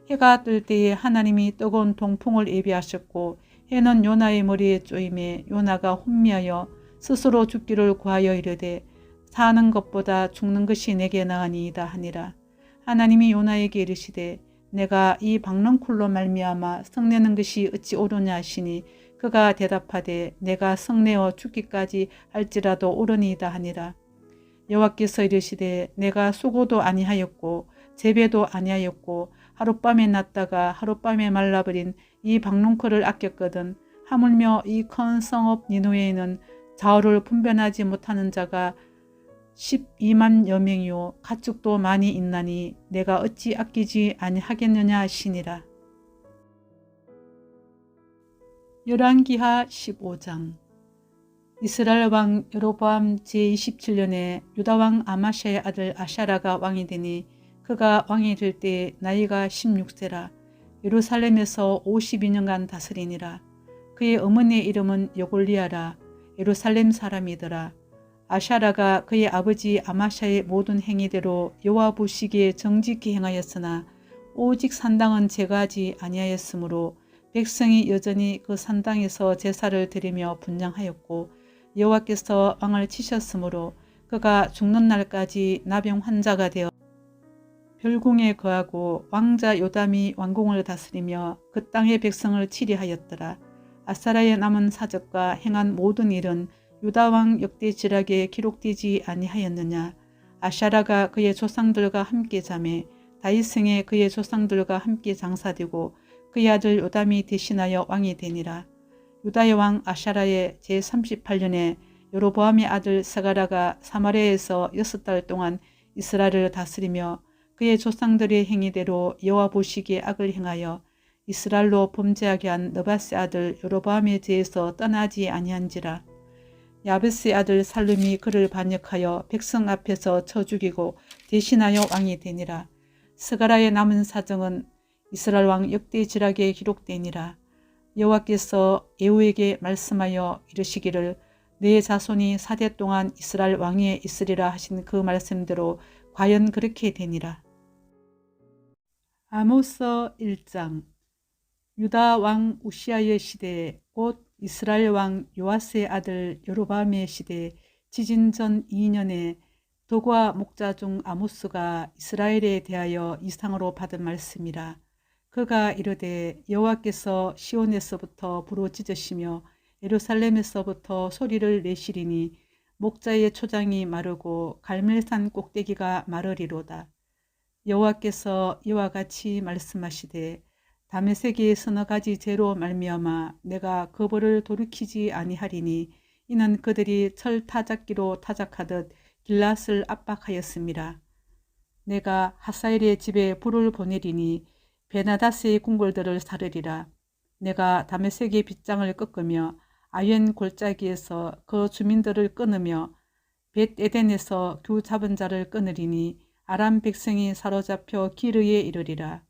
[SPEAKER 1] 해가 뜰 때에 하나님이 뜨거운 동풍을 예비하셨고 해는 요나의 머리에 쪼임에 요나가 혼미하여 스스로 죽기를 구하여 이르되 사는 것보다 죽는 것이 내게 나으니이다 하니라. 하나님이 요나에게 이르시되 내가 이 박넝쿨로 말미암아 성내는 것이 어찌 옳으냐 하시니 그가 대답하되 내가 성내어 죽기까지 할지라도 옳으니이다 하니라. 여호와께서 이르시되 내가 수고도 아니하였고 재배도 아니하였고 하룻밤에 났다가 하룻밤에 말라버린 이 박농쿨을 아꼈거든. 하물며 이 큰 성읍 니느웨에는 좌우를 분별하지 못하는 자가 12만여 명이요 가축도 많이 있나니 내가 어찌 아끼지 아니하겠느냐 하시니라. 열왕기하 15장. 이스라엘 왕 여로보암 제27년에 유다 왕 아마샤의 아들 아샤라가 왕이 되니 그가 왕이 될 때 나이가 16세라. 예루살렘에서 52년간 다스리니라. 그의 어머니의 이름은 여골리아라. 예루살렘 사람이더라. 아샤라가 그의 아버지 아마샤의 모든 행위대로 여호와 보시기에 정직히 행하였으나 오직 산당은 제거하지 아니하였으므로 백성이 여전히 그 산당에서 제사를 드리며 분향하였고 여호와께서 왕을 치셨으므로 그가 죽는 날까지 나병 환자가 되어 별궁에 거하고 왕자 요담이 왕궁을 다스리며 그 땅의 백성을 치리하였더라. 아사라의 남은 사적과 행한 모든 일은 유다 왕 역대지락에 기록되지 아니하였느냐. 아샤라가 그의 조상들과 함께 자매 다윗성에 그의 조상들과 함께 장사되고 그의 아들 요담이 대신하여 왕이 되니라. 유다의 왕 아샤라의 제38년에 여로보암의 아들 스가랴가 사마리아에서 6달 동안 이스라엘을 다스리며 그의 조상들의 행위대로 여호와 보시기에 악을 행하여 이스라엘로 범죄하게 한 느바스의 아들 여로보암에 대해서 떠나지 아니한지라. 야베스의 아들 살룸이 그를 반역하여 백성 앞에서 쳐 죽이고 대신하여 왕이 되니라. 스가랴의 남은 사정은 이스라엘 왕 역대지락에 기록되니라. 여호와께서 예후에게 말씀하여 이르시기를 내 자손이 4대 동안 이스라엘 왕위에 있으리라 하신 그 말씀대로 과연 그렇게 되니라. 아모스 1장. 유다 왕 우시아의 시대에 곧 이스라엘 왕 요아스의 아들 여로보암의 시대에 지진전 2년에 도과 목자 중 아모스가 이스라엘에 대하여 이상으로 받은 말씀이라. 그가 이르되 여호와께서 시온에서부터 부르짖으시며 예루살렘에서부터 소리를 내시리니 목자의 초장이 마르고 갈멜산 꼭대기가 마르리로다. 여호와께서 이와 같이 말씀하시되 다메섹의 서너 가지 죄로 말미암아 내가 그 벌을 돌이키지 아니하리니 이는 그들이 철 타작기로 타작하듯 길랏을 압박하였음이라. 내가 하사엘의 집에 불을 보내리니 베나다스의 궁궐들을 사르리라. 내가 다메섹의 빗장을 꺾으며 아연 골짜기에서 그 주민들을 끊으며 벳에덴에서 규 잡은 자를 끊으리니 아람 백성이 사로잡혀 기르에 이르리라.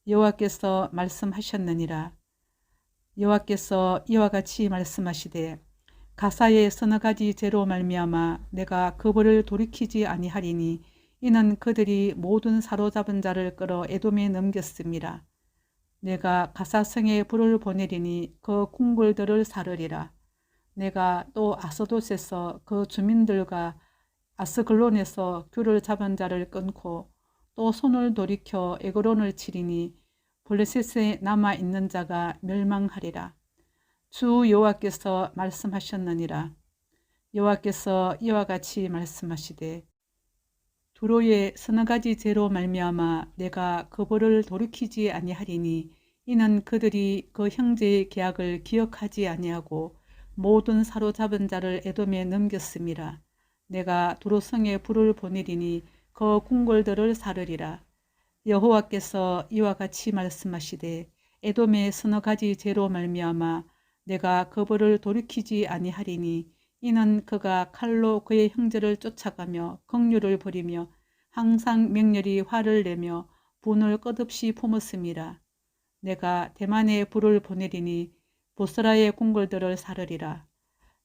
[SPEAKER 1] 여호와께서 말씀하셨느니라. 여호와께서 이와 같이 말씀하시되 가사의 서너 가지 죄로 말미암아 내가 그 벌을 돌이키지 아니하리니 이는 그들이 모든 사로잡은 자를 끌어 에돔에 넘겼음이라. 내가 가사성에 불을 보내리니 그 궁궐들을 사르리라. 내가 또 아스돗에서 그 주민들과 아스글론에서 규를 잡은 자를 끊고 또 손을 돌이켜 에그론을 치리니 블레셋에 남아있는 자가 멸망하리라. 주 여호와께서 말씀하셨느니라. 여호와께서 이와 같이 말씀하시되 두로의 서너 가지 죄로 말미암아 내가 그 벌을 돌이키지 아니하리니 이는 그들이 그 형제의 계약을 기억하지 아니하고 모든 사로잡은 자를 에돔에 넘겼음이라. 내가 두로성에 불을 보내리니 그 궁궐들을 사르리라. 여호와께서 이와 같이 말씀하시되 에돔의 서너 가지 죄로 말미암아 내가 그 벌을 돌이키지 아니하리니 이는 그가 칼로 그의 형제를 쫓아가며 긍휼을 버리며 항상 맹렬히 화를 내며 분을 끝없이 품었음이라. 내가 대만에 불을 보내리니 보스라의 궁궐들을 사르리라.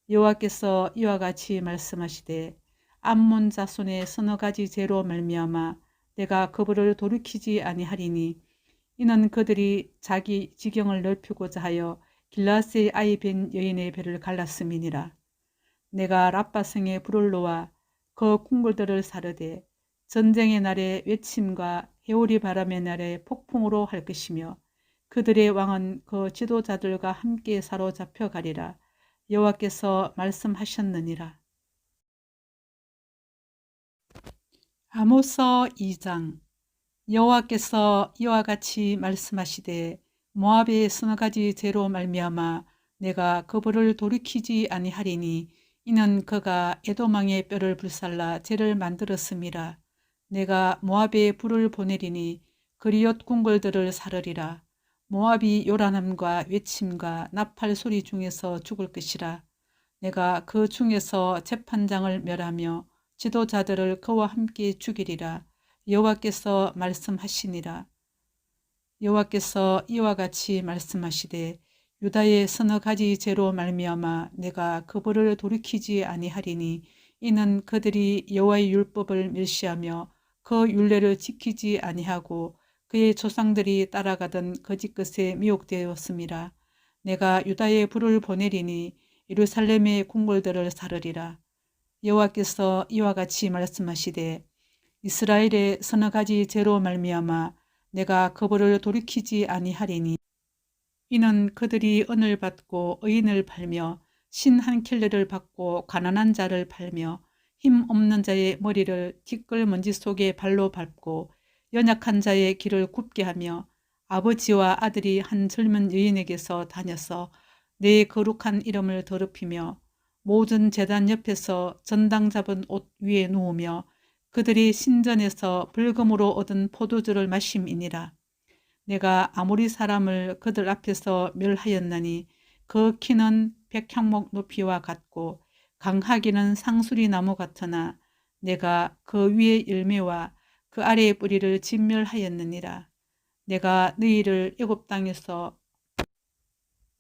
[SPEAKER 1] 여호와께서 이와 같이 말씀하시되 암몬 자손의 서너 가지 죄로 말미암아 내가 그 벌을 돌이키지 아니하리니 이는 그들이 자기 지경을 넓히고자 하여 길라스의 아이 벤 여인의 배를 갈랐음이니라. 내가 라빠성에 불을 놓아 그 궁궐들을 사르되 전쟁의 날에 외침과 해오리 바람의 날에 폭풍으로 할 것이며 그들의 왕은 그 지도자들과 함께 사로잡혀 가리라. 여호와께서 말씀하셨느니라. 아모스 2장. 여호와께서 이와 같이 말씀하시되 모압의 서너 가지 죄로 말미암아 내가 그 벌을 돌이키지 아니하리니 이는 그가 에돔 왕의 뼈를 불살라 죄를 만들었음이라. 내가 모압에 불을 보내리니 그리옷 궁궐들을 사르리라. 모압이 요란함과 외침과 나팔 소리 중에서 죽을 것이라. 내가 그 중에서 재판장을 멸하며 지도자들을 그와 함께 죽이리라. 여호와께서 말씀하시니라. 여호와께서 이와 같이 말씀하시되 유다의 서너 가지 죄로 말미암아 내가 그 벌을 돌이키지 아니하리니 이는 그들이 여호와의 율법을 멸시하며 그 율례를 지키지 아니하고 그의 조상들이 따라가던 거짓 것에 미혹되었음이라. 내가 유다의 불을 보내리니 예루살렘의 궁궐들을 사르리라. 여호와께서 이와 같이 말씀하시되 이스라엘의 서너 가지 죄로 말미암아 내가 그 벌을 돌이키지 아니하리니 이는 그들이 은을 받고 의인을 팔며 신 한 켤레를 받고 가난한 자를 팔며 힘 없는 자의 머리를 티끌먼지 속에 발로 밟고 연약한 자의 길을 굽게 하며 아버지와 아들이 한 젊은 여인에게서 다녀서 내 거룩한 이름을 더럽히며 모든 제단 옆에서 전당 잡은 옷 위에 누우며 그들이 신전에서 벌금으로 얻은 포도주를 마심이니라. 내가 아모리 사람을 그들 앞에서 멸하였나니 그 키는 백향목 높이와 같고 강하기는 상수리 나무 같으나 내가 그 위의 열매와 그 아래의 뿌리를 진멸하였느니라. 내가 너희를 애굽 땅에서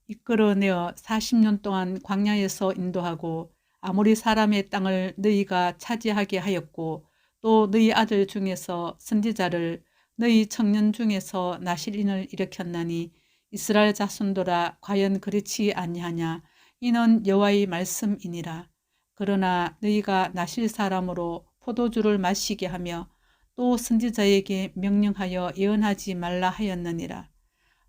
[SPEAKER 1] 이끌어내어 40년 동안 광야에서 인도하고 아모리 사람의 땅을 너희가 차지하게 하였고 또 너희 아들 중에서 선지자를 너희 청년 중에서 나실인을 일으켰나니 이스라엘 자손들아 과연 그렇지 아니하냐. 이는 여호와의 말씀이니라. 그러나 너희가 나실 사람으로 포도주를 마시게 하며 또 선지자에게 명령하여 예언하지 말라 하였느니라.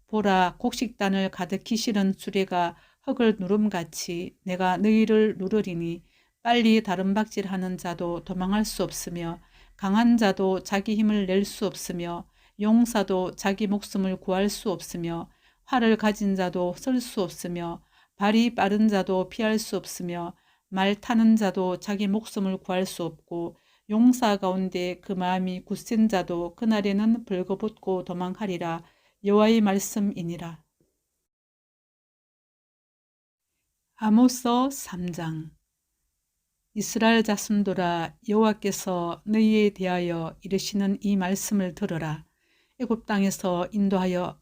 [SPEAKER 1] 보라, 곡식단을 가득히 실은 수레가 흙을 누름같이 내가 너희를 누르리니 빨리 다름박질하는 자도 도망할 수 없으며 강한 자도 자기 힘을 낼 수 없으며 용사도 자기 목숨을 구할 수 없으며 활을 가진 자도 설 수 없으며 발이 빠른 자도 피할 수 없으며 말 타는 자도 자기 목숨을 구할 수 없고 용사 가운데 그 마음이 굳센 자도 그날에는 벌거벗고 도망하리라. 여호와의 말씀이니라. 아모스 3장. 이스라엘 자손들아, 여호와께서 너희에 대하여 이르시는 이 말씀을 들으라. 애굽 땅에서 인도하여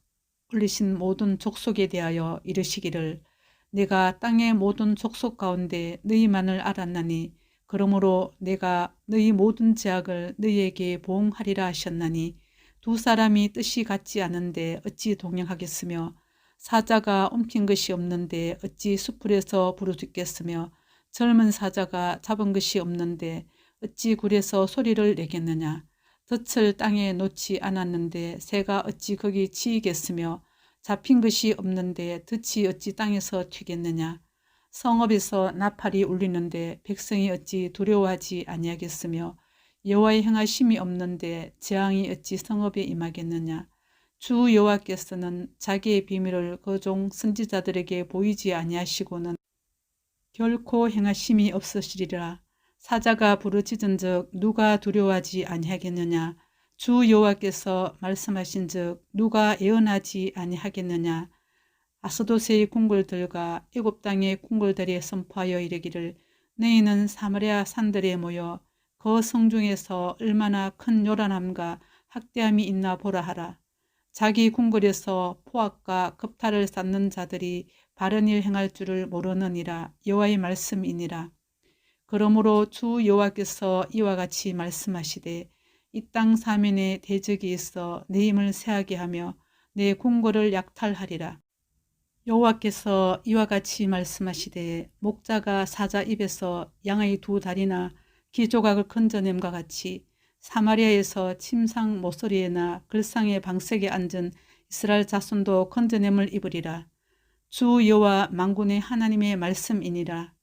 [SPEAKER 1] 올리신 모든 족속에 대하여 이르시기를 내가 땅의 모든 족속 가운데 너희만을 알았나니 그러므로 내가 너희 모든 죄악을 너희에게 보응하리라 하셨나니 두 사람이 뜻이 같지 않은데 어찌 동행하겠으며 사자가 옮긴 것이 없는데 어찌 수풀에서 부르짖겠으며 젊은 사자가 잡은 것이 없는데 어찌 굴에서 소리를 내겠느냐. 덫을 땅에 놓지 않았는데 새가 어찌 거기 치이겠으며 잡힌 것이 없는데 덫이 어찌 땅에서 튀겠느냐. 성읍에서 나팔이 울리는데 백성이 어찌 두려워하지 아니하겠으며 여호와의 행하심이 없는데 재앙이 어찌 성읍에 임하겠느냐. 주 여호와께서는 자기의 비밀을 그 종 선지자들에게 보이지 아니하시고는 결코 행하심이 없으시리라. 사자가 부르짖은즉 누가 두려워하지 아니하겠느냐. 주 여호와께서 말씀하신즉 누가 예언하지 아니하겠느냐. 아스도세의 궁궐들과 애굽 땅의 궁궐들에 선포하여 이르기를 너희는 사마리아 산들에 모여 그 성중에서 얼마나 큰 요란함과 학대함이 있나 보라 하라. 자기 궁궐에서 포악과 겁탈을 쌓는 자들이 바른 일 행할 줄을 모르느니라. 여호와의 말씀이니라. 그러므로 주 여호와께서 이와 같이 말씀하시되 이 땅 사면에 대적이 있어 내 힘을 세하게 하며 내 궁궐을 약탈하리라. 여호와께서 이와 같이 말씀하시되 목자가 사자 입에서 양의 두 다리나 기 조각을 건져냄과 같이 사마리아에서 침상 모서리에나 글상의 방석에 앉은 이스라엘 자손도 건져냄을 입으리라. 주 여호와 만군의 하나님의 말씀이니라.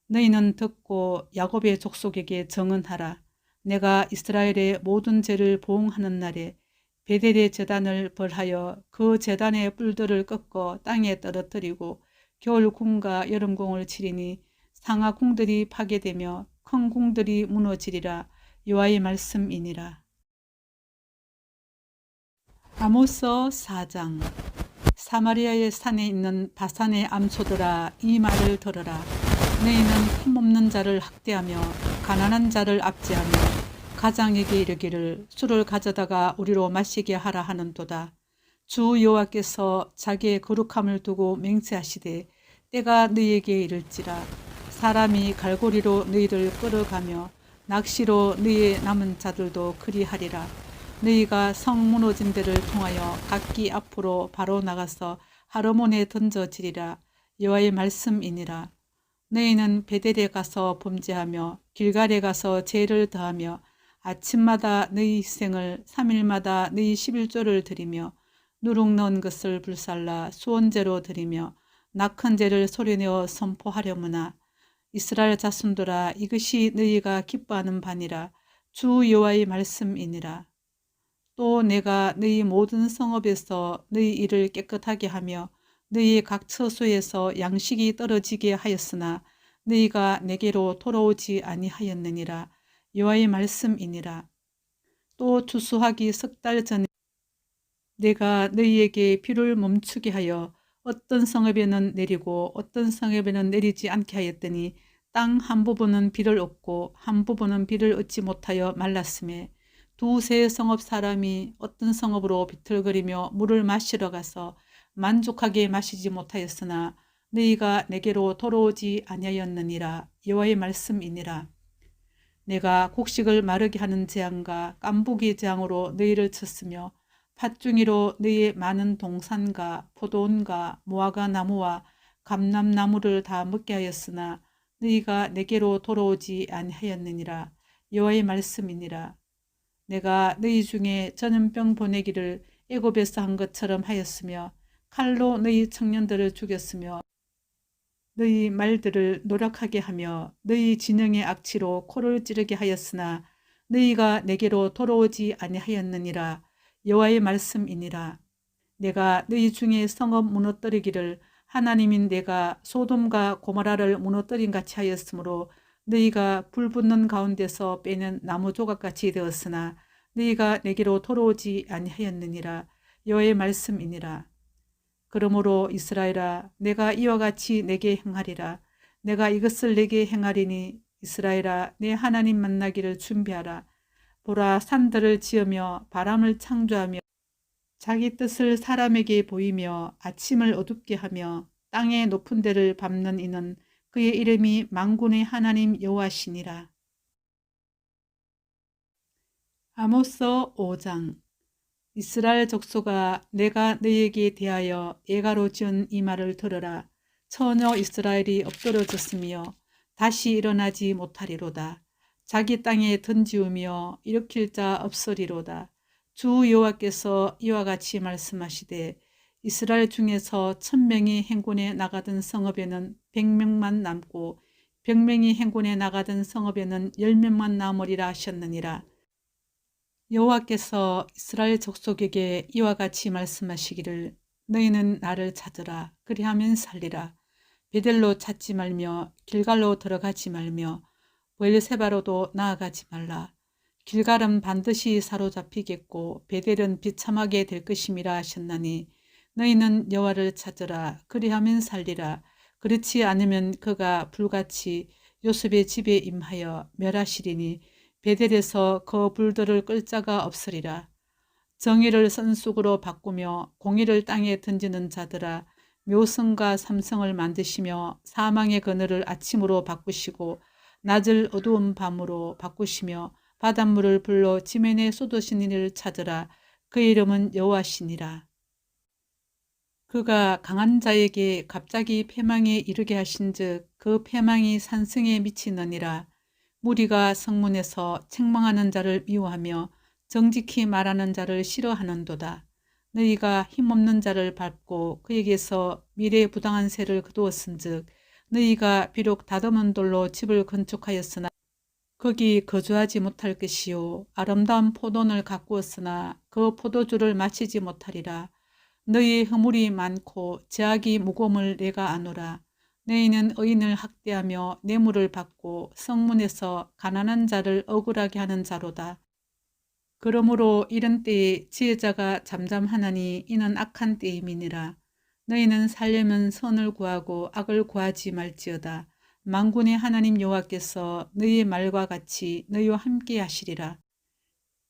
[SPEAKER 1] 너희는 듣고 야곱의 족속에게 정언하라. 내가 이스라엘의 모든 죄를 보응하는 날에 베델의 제단을 벌하여 그 제단의 뿔들을 꺾어 땅에 떨어뜨리고 겨울궁과 여름궁을 치리니 상하궁들이 파괴되며 큰 궁들이 무너지리라. 여호와의 말씀이니라. 아모스 4장. 사마리아의 산에 있는 바산의 암소들아, 이 말을 들으라. 너희는 힘없는 자를 학대하며 가난한 자를 압제하며 가장에게 이르기를 술을 가져다가 우리로 마시게 하라 하는도다. 주 여호와께서 자기의 거룩함을 두고 맹세하시되 때가 너희에게 이를지라. 사람이 갈고리로 너희를 끌어가며 낚시로 너희의 남은 자들도 그리하리라. 너희가 성 무너진 데를 통하여 각기 앞으로 바로 나가서 하르몬에 던져지리라. 여호와의 말씀이니라. 너희는 베델에 가서 범죄하며 길갈에 가서 죄를 더하며 아침마다 너희 희생을 3일마다 너희 11조를 드리며 누룩 넣은 것을 불살라 수원제로 드리며 낙헌 제를 소리내어 선포하려무나. 이스라엘 자손들아, 이것이 너희가 기뻐하는 바니라. 주 여호와의 말씀이니라. 또 내가 너희 모든 성읍에서 너희 일을 깨끗하게 하며 너희 각 처소에서 양식이 떨어지게 하였으나 너희가 내게로 돌아오지 아니하였느니라. 여호와의 말씀이니라. 또 추수하기 석 달 전에 내가 너희에게 비를 멈추게 하여 어떤 성읍에는 내리고 어떤 성읍에는 내리지 않게 하였더니 땅 한 부분은 비를 얻고 한 부분은 비를 얻지 못하여 말랐음에 두세 성읍 사람이 어떤 성읍으로 비틀거리며 물을 마시러 가서 만족하게 마시지 못하였으나 너희가 내게로 돌아오지 아니하였느니라. 여호와의 말씀이니라. 내가 곡식을 마르게 하는 재앙과 깐부기 재앙으로 너희를 쳤으며 팥중이로 너희의 많은 동산과 포도원과 무화과 나무와 감람나무를 다 먹게 하였으나 너희가 내게로 돌아오지 아니하였느니라. 여호와의 말씀이니라. 내가 너희 중에 전염병 보내기를 애굽에서 한 것처럼 하였으며 칼로 너희 청년들을 죽였으며 너희 말들을 노력하게 하며 너희 진영의 악취로 코를 찌르게 하였으나 너희가 내게로 돌아오지 아니하였느니라. 여호와의 말씀이니라. 내가 너희 중에 성읍 무너뜨리기를 하나님인 내가 소돔과 고모라를 무너뜨린 같이 하였으므로 너희가 불붙는 가운데서 빼는 나무 조각같이 되었으나 너희가 내게로 돌아오지 아니하였느니라. 여호와의 말씀이니라. 그러므로 이스라엘아, 내가 이와 같이 내게 행하리라. 내가 이것을 내게 행하리니 이스라엘아, 내 하나님 만나기를 준비하라. 보라, 산들을 지으며 바람을 창조하며 자기 뜻을 사람에게 보이며 아침을 어둡게 하며 땅의 높은 데를 밟는 이는 그의 이름이 만군의 하나님 여호와시니라. 아모스 5장. 이스라엘 족속아, 내가 너희에게 대하여 예가로 지은 이 말을 들으라. 처녀 이스라엘이 엎드러졌으며 다시 일어나지 못하리로다. 자기 땅에 던지우며 일으킬 자 없으리로다. 주 여호와께서 이와 같이 말씀하시되 이스라엘 중에서 1000명이 행군에 나가던 성읍에는 100명만 남고 100명이 행군에 나가던 성읍에는 10명만 남으리라 하셨느니라. 여호와께서 이스라엘 족속에게 이와 같이 말씀하시기를 너희는 나를 찾으라. 그리하면 살리라. 베델로 찾지 말며 길갈로 들어가지 말며 브엘세바로도 나아가지 말라. 길갈은 반드시 사로잡히겠고 베델은 비참하게 될 것임이라 하셨나니 너희는 여호와를 찾으라. 그리하면 살리라. 그렇지 않으면 그가 불같이 요셉의 집에 임하여 멸하시리니 베델에서 그 불들을 끌 자가 없으리라. 정의를 선쑥으로 바꾸며 공의를 땅에 던지는 자들아, 묘성과 삼성을 만드시며 사망의 그늘을 아침으로 바꾸시고 낮을 어두운 밤으로 바꾸시며 바닷물을 불러 지면에 쏟으신 이를 찾으라. 그의 이름은 여호와시니라. 그가 강한 자에게 갑자기 패망에 이르게 하신즉 그 패망이 산성에 미치느니라. 무리가 성문에서 책망하는 자를 미워하며 정직히 말하는 자를 싫어하는도다. 너희가 힘없는 자를 밟고 그에게서 미래부당한 세를 거두었은즉 너희가 비록 다듬은 돌로 집을 건축하였으나 거기 거주하지 못할 것이요 아름다운 포도원을 가꾸었으나 그 포도주를 마시지 못하리라. 너희의 허물이 많고 제약이 무거움을 내가 아노라. 너희는 의인을 학대하며 뇌물을 받고 성문에서 가난한 자를 억울하게 하는 자로다. 그러므로 이런 때에 지혜자가 잠잠하나니 이는 악한 때임이니라. 너희는 살려면 선을 구하고 악을 구하지 말지어다. 만군의 하나님 여호와께서 너희의 말과 같이 너희와 함께 하시리라.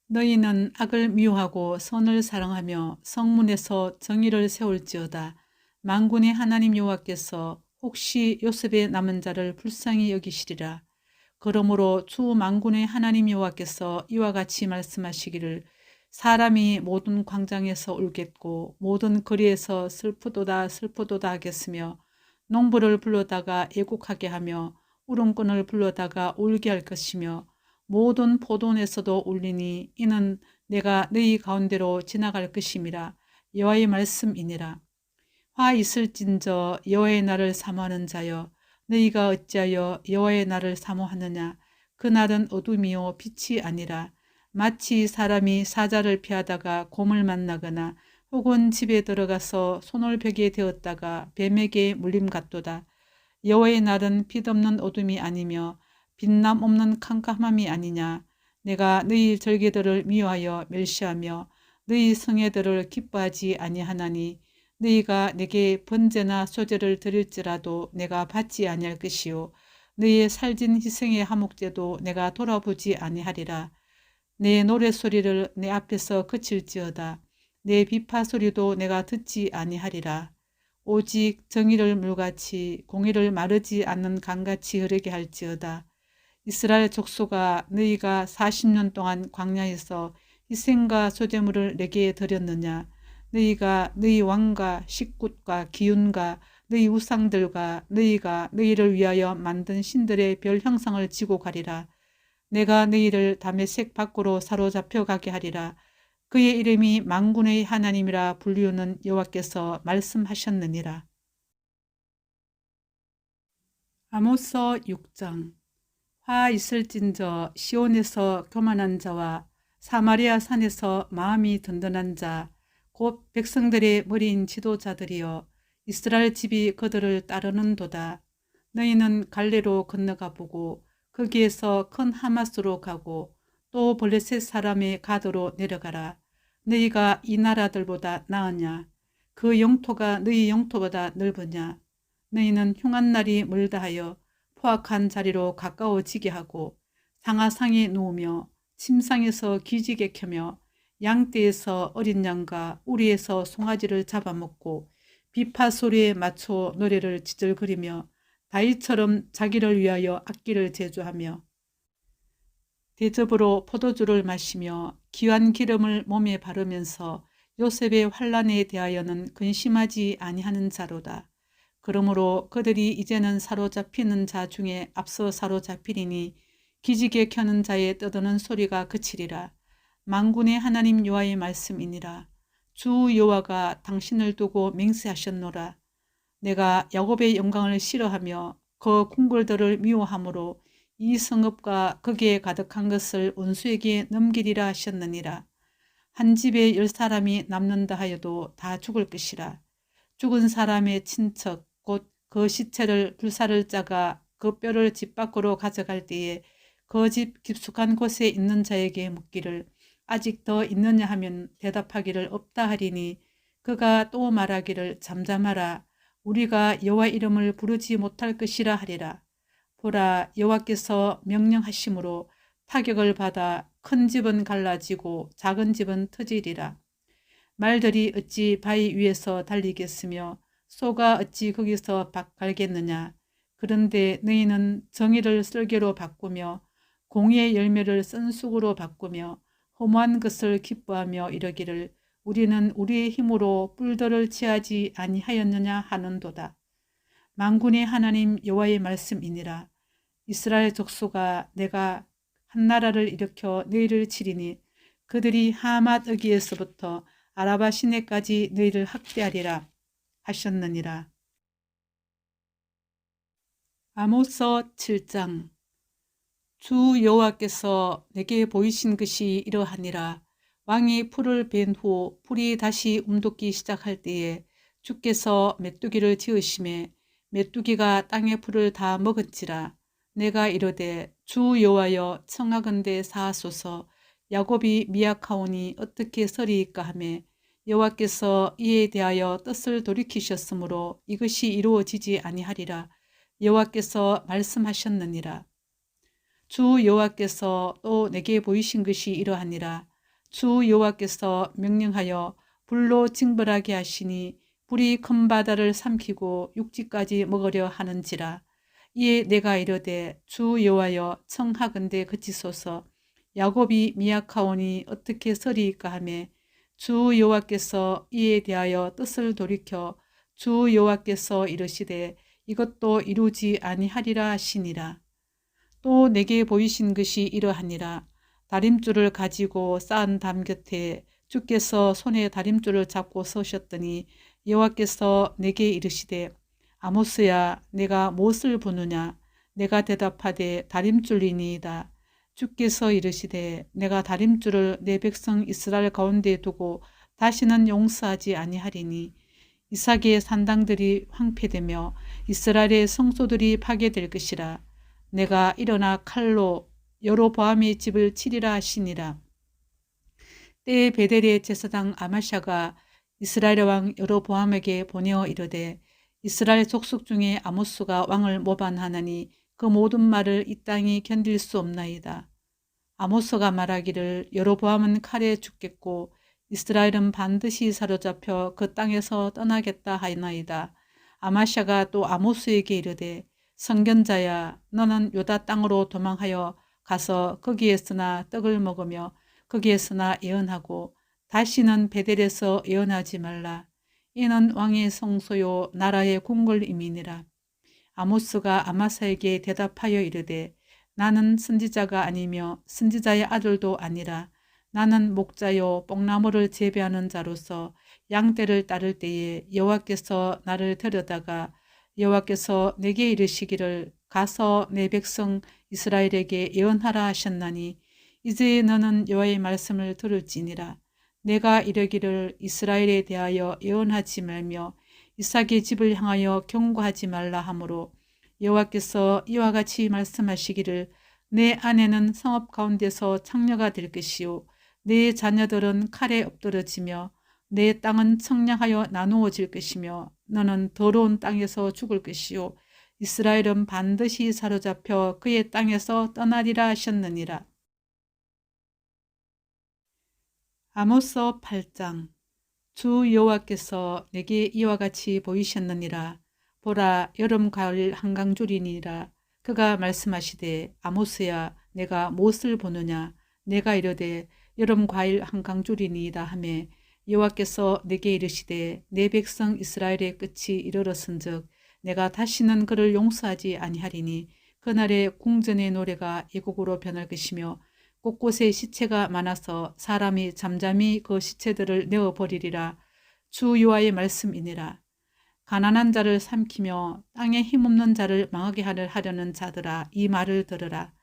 [SPEAKER 1] 너희는 악을 미워하고 선을 사랑하며 성문에서 정의를 세울지어다. 만군의 하나님 여호와께서 혹시 요셉의 남은 자를 불쌍히 여기시리라. 그러므로 주 만군의 하나님 여호와께서 이와 같이 말씀하시기를 사람이 모든 광장에서 울겠고 모든 거리에서 슬프도다 슬프도다 하겠으며 농부를 불러다가 애곡하게 하며 울음꾼을 불러다가 울게 할 것이며 모든 포도원에서도 울리니 이는 내가 너희 가운데로 지나갈 것임이라. 여호와의 말씀이니라. 화 있을진저 여호와의 날을 사모하는 자여 너희가 어찌하여 여호와의 날을 사모하느냐. 그 날은 어둠이요 빛이 아니라 마치 사람이 사자를 피하다가 곰을 만나거나 혹은 집에 들어가서 손을 벽에 대었다가 뱀에게 물림 같도다. 여호와의 날은 빛없는 어둠이 아니며 빛남 없는 캄캄함이 아니냐. 내가 너희 절기들을 미워하여 멸시하며 너희 성회들을 기뻐하지 아니하나니 너희가 내게 번제나 소제를 드릴지라도 내가 받지 아니할 것이요 너희의 살진 희생의 화목제도 내가 돌아보지 아니하리라. 내 노랫소리를 내 앞에서 그칠지어다. 내 비파 소리도 내가 듣지 아니하리라. 오직 정의를 물같이 공의를 마르지 않는 강같이 흐르게 할지어다. 이스라엘 족속아 너희가 40년 동안 광야에서 희생과 소제물을 내게 드렸느냐. 너희가 너희 왕과 식굿과 기운과 너희 우상들과 너희가 너희를 위하여 만든 신들의 별 형상을 지고 가리라. 내가 너희를 다메섹 밖으로 사로잡혀 가게 하리라. 그의 이름이 만군의 하나님이라 불리우는 여호와께서 말씀하셨느니라. 아모스 6장. 화 있을진저 시온에서 교만한 자와 사마리아 산에서 마음이 든든한 자 곧 백성들의 머리인 지도자들이여 이스라엘 집이 그들을 따르는도다. 너희는 갈레로 건너가 보고 거기에서 큰 하마스로 가고 또 블레셋 사람의 가드로 내려가라. 너희가 이 나라들보다 나으냐. 그 영토가 너희 영토보다 넓으냐. 너희는 흉한 날이 멀다 하여 포악한 자리로 가까워지게 하고 상하상에 누우며 침상에서 기지개 켜며 양떼에서 어린 양과 우리에서 송아지를 잡아먹고 비파 소리에 맞춰 노래를 지절거리며 다윗처럼 자기를 위하여 악기를 제조하며 대접으로 포도주를 마시며 귀한 기름을 몸에 바르면서 요셉의 환난에 대하여는 근심하지 아니하는 자로다. 그러므로 그들이 이제는 사로잡히는 자 중에 앞서 사로잡히리니 기지개 켜는 자의 떠드는 소리가 그치리라. 만군의 하나님 여호와의 말씀이니라. 주 여호와가 당신을 두고 맹세하셨노라. 내가 야곱의 영광을 싫어하며 그 궁궐들을 미워하므로 이 성읍과 거기에 가득한 것을 원수에게 넘기리라 하셨느니라. 한 집에 10사람이 남는다 하여도 다 죽을 것이라. 죽은 사람의 친척 곧 그 시체를 불사를 자가 그 뼈를 집 밖으로 가져갈 때에 그 집 깊숙한 곳에 있는 자에게 묻기를 아직 더 있느냐 하면 대답하기를 없다 하리니 그가 또 말하기를 잠잠하라. 우리가 여호와 이름을 부르지 못할 것이라 하리라. 보라, 여호와께서 명령하심으로 타격을 받아 큰 집은 갈라지고 작은 집은 터지리라. 말들이 어찌 바위 위에서 달리겠으며 소가 어찌 거기서 갈겠느냐. 그런데 너희는 정의를 쓸개로 바꾸며 공의의 열매를 쓴쑥으로 바꾸며 허무한 것을 기뻐하며 이러기를 우리는 우리의 힘으로 뿔들을 취하지 아니하였느냐 하는도다. 만군의 하나님 여호와의 말씀이니라. 이스라엘 족속아 내가 한 나라를 일으켜 너희를 치리니 그들이 하맛 어기에서부터 아라바 시내까지 너희를 학대하리라 하셨느니라. 아모스 7장. 주 여호와께서 내게 보이신 것이 이러하니라. 왕이 풀을 벤 후 풀이 다시 움돋기 시작할 때에 주께서 메뚜기를 지으심에 메뚜기가 땅의 풀을 다 먹은지라. 내가 이르되 주 여호와여 청하건대 사하소서. 야곱이 미약하오니 어떻게 서리이까 하매 여호와께서 이에 대하여 뜻을 돌이키셨으므로 이것이 이루어지지 아니하리라. 여호와께서 말씀하셨느니라. 주 여호와께서 또 내게 보이신 것이 이러하니라. 주 여호와께서 명령하여 불로 징벌하게 하시니 불이 큰 바다를 삼키고 육지까지 먹으려 하는지라. 이에 내가 이르되 주 여호와여 청하건대 그치소서. 야곱이 미약하오니 어떻게 서리이까 하며 주 여호와께서 이에 대하여 뜻을 돌이켜 주 여호와께서 이르시되 이것도 이루지 아니하리라 하시니라. 또 내게 보이신 것이 이러하니라. 다림줄을 가지고 쌓은 담 곁에 주께서 손에 다림줄을 잡고 서셨더니 여호와께서 내게 이르시되 아모스야 내가 무엇을 보느냐. 내가 대답하되 다림줄이니이다. 주께서 이르시되 내가 다림줄을 내 백성 이스라엘 가운데 두고 다시는 용서하지 아니하리니 이삭의 산당들이 황폐되며 이스라엘의 성소들이 파괴될 것이라. 내가 일어나 칼로 여로보암의 집을 치리라 하시니라. 때에 베델의 제사장 아마샤가 이스라엘 왕 여로보암에게 보내어 이르되 이스라엘 족속 중에 아모스가 왕을 모반하나니 그 모든 말을 이 땅이 견딜 수 없나이다. 아모스가 말하기를 여로보암은 칼에 죽겠고 이스라엘은 반드시 사로잡혀 그 땅에서 떠나겠다 하나이다. 아마샤가 또 아모스에게 이르되 선견자야 너는 유다 땅으로 도망하여 가서 거기에서나 떡을 먹으며 거기에서나 예언하고 다시는 베델에서 예언하지 말라. 이는 왕의 성소요 나라의 궁궐임이니라. 아모스가 아마사에게 대답하여 이르되 나는 선지자가 아니며 선지자의 아들도 아니라 나는 목자요 뽕나무를 재배하는 자로서 양떼를 따를 때에 여호와께서 나를 데려다가 여호와께서 내게 이르시기를 가서 내 백성 이스라엘에게 예언하라 하셨나니 이제 너는 여호와의 말씀을 들을지니라. 내가 이르기를 이스라엘에 대하여 예언하지 말며 이삭의 집을 향하여 경고하지 말라 하므로 여호와께서 이와 같이 말씀하시기를 내 아내는 성읍 가운데서 창녀가 될 것이요 내 자녀들은 칼에 엎드러지며 내 땅은 청량하여 나누어질 것이며 너는 더러운 땅에서 죽을 것이요 이스라엘은 반드시 사로잡혀 그의 땅에서 떠나리라 하셨느니라. 아모스 8장. 주 여호와께서 내게 이와 같이 보이셨느니라. 보라 여름 가을 한강줄이니라. 그가 말씀하시되 아모스야 내가 무엇을 보느냐. 내가 이르되 여름 과일 한강줄이니이다 하매 여호와께서 내게 이르시되 내 백성 이스라엘의 끝이 이르렀은즉 내가 다시는 그를 용서하지 아니하리니 그날에 궁전의 노래가 애곡으로 변할 것이며 곳곳에 시체가 많아서 사람이 잠잠히 그 시체들을 내어버리리라. 주 여호와의 말씀이니라. 가난한 자를 삼키며 땅에 힘없는 자를 망하게 하려는 자들아 이 말을 들으라.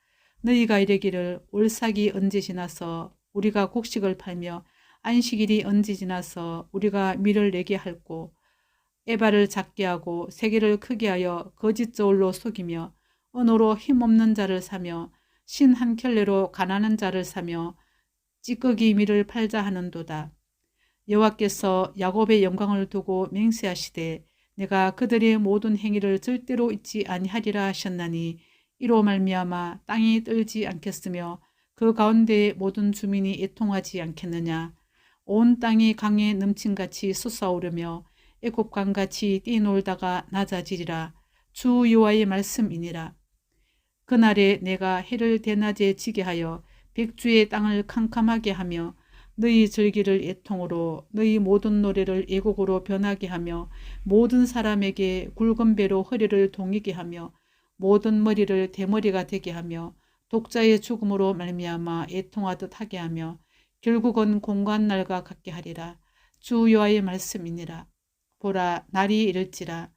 [SPEAKER 1] 너희가 이르기를 월삭이 언제 지나서 우리가 곡식을 팔며 안식일이 언제 지나서 우리가 밀을 내게 할꼬 에바를 작게 하고 세계를 크게 하여 거짓 저울로 속이며 언어로 힘없는 자를 사며 신 한 켤레로 가난한 자를 사며 찌꺼기 밀을 팔자 하는도다. 여호와께서 야곱의 영광을 두고 맹세하시되 내가 그들의 모든 행위를 절대로 잊지 아니하리라 하셨나니 이로 말미암아 땅이 떨지 않겠으며 그 가운데의 모든 주민이 애통하지 않겠느냐. 온 땅이 강에 넘친같이 솟아오르며 애굽강같이 뛰놀다가 낮아지리라. 주 여호와의 말씀이니라. 그날에 내가 해를 대낮에 지게 하여 백주의 땅을 캄캄하게 하며 너희 절기를 애통으로 너희 모든 노래를 애곡으로 변하게 하며 모든 사람에게 굵은 배로 허리를 동이게 하며 모든 머리를 대머리가 되게 하며 독자의 죽음으로 말미암아 애통하듯 하게 하며 결국은 공고한 날과 같게 하리라. 주 여호와의 말씀이니라. 보라 날이 이를지라.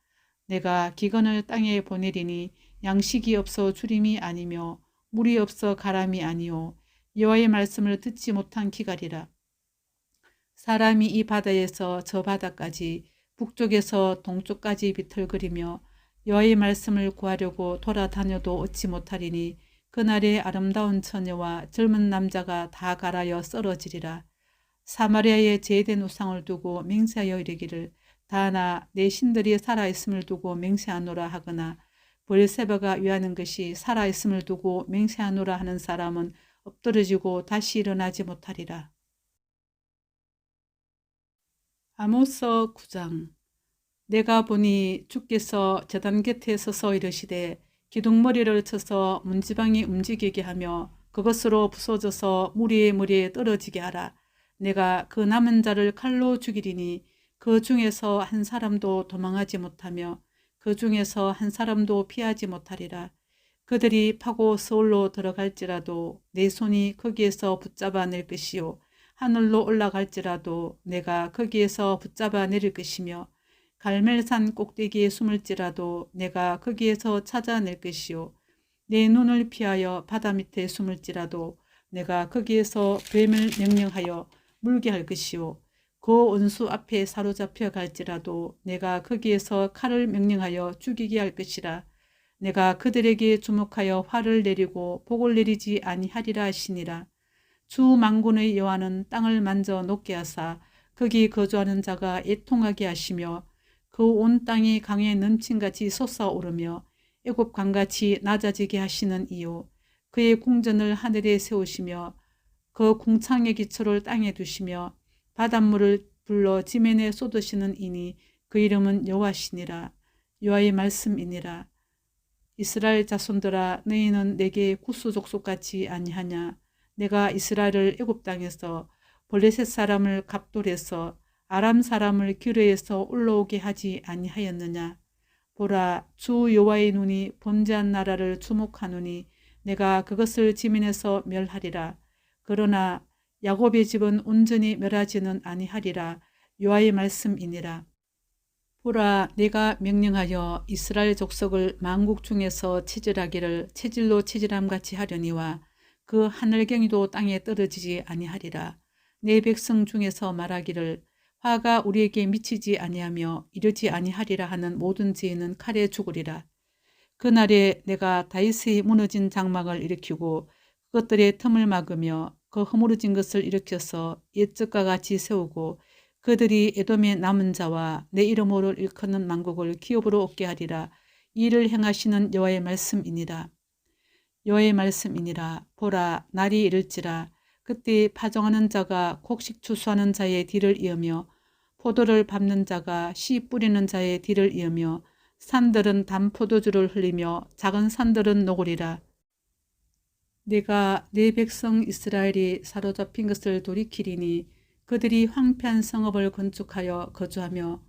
[SPEAKER 1] 내가 기근을 땅에 보내리니 양식이 없어 주림이 아니며 물이 없어 가람이 아니오 여호와의 말씀을 듣지 못한 기갈이라. 사람이 이 바다에서 저 바다까지 북쪽에서 동쪽까지 비틀거리며 여호와의 말씀을 구하려고 돌아다녀도 얻지 못하리니 그날에 아름다운 처녀와 젊은 남자가 다 갈아여 썰어지리라. 사마리아에 제된 우상을 두고 맹세하여 이르기를 다나 내 신들이 살아있음을 두고 맹세하노라 하거나 브엘세바가 위하는 것이 살아있음을 두고 맹세하노라 하는 사람은 엎드러지고 다시 일어나지 못하리라. 아모스 9장. 내가 보니 주께서 제단 곁에 서서 이르시되 기둥머리를 쳐서 문지방이 움직이게 하며 그것으로 부서져서 무리의 머리에 떨어지게 하라. 내가 그 남은 자를 칼로 죽이리니 그 중에서 한 사람도 도망하지 못하며 그 중에서 한 사람도 피하지 못하리라. 그들이 파고 서울로 들어갈지라도 내 손이 거기에서 붙잡아 낼 것이요 하늘로 올라갈지라도 내가 거기에서 붙잡아 내릴 것이며 갈멜산 꼭대기에 숨을지라도 내가 거기에서 찾아낼 것이요 내 눈을 피하여 바다 밑에 숨을지라도 내가 거기에서 뱀을 명령하여 물게 할 것이요 그 원수 앞에 사로잡혀 갈지라도 내가 거기에서 칼을 명령하여 죽이게 할 것이라. 내가 그들에게 주목하여 화를 내리고 복을 내리지 아니하리라 하시니라. 주 만군의 여호와는 땅을 만져 녹게 하사 거기 거주하는 자가 애통하게 하시며 그 온 땅이 강에 넘친같이 솟아오르며 애굽 강같이 낮아지게 하시는 이유 그의 궁전을 하늘에 세우시며 그 궁창의 기초를 땅에 두시며 바닷물을 불러 지면에 쏟으시는 이니 그 이름은 여호와시니라. 여호와의 말씀이니라. 이스라엘 자손들아 너희는 내게 구수족속같이 아니하냐. 내가 이스라엘을 애굽 땅에서 블레셋 사람을 갑돌에서 아람 사람을 기르에서 올라오게 하지 아니하였느냐. 보라 주 여호와의 눈이 범죄한 나라를 주목하노니 내가 그것을 지면에서 멸하리라. 그러나 야곱의 집은 온전히 멸하지는 아니하리라. 여호와의 말씀이니라. 보라 내가 명령하여 이스라엘 족속을 만국 중에서 체질하기를 체질로 체질함같이 하려니와 그 하늘경이도 땅에 떨어지지 아니하리라. 내 백성 중에서 말하기를 화가 우리에게 미치지 아니하며 이르지 아니하리라 하는 모든 죄인은 칼에 죽으리라. 그날에 내가 다윗의 무너진 장막을 일으키고 그것들의 틈을 막으며 그 허물어진 것을 일으켜서 옛적과 같이 세우고 그들이 에돔의 남은 자와 내 이름으로 일컫는 만국을 기업으로 얻게 하리라. 이를 행하시는 여호와의 말씀이니라. 여호와의 말씀이니라. 보라 날이 이를지라. 그때 파종하는 자가 곡식 추수하는 자의 뒤를 이으며 포도를 밟는 자가 씨 뿌리는 자의 뒤를 이으며 산들은 단포도주를 흘리며 작은 산들은 녹으리라. 내가 내 백성 이스라엘이 사로잡힌 것을 돌이키리니 그들이 황폐한 성읍을 건축하여 거주하며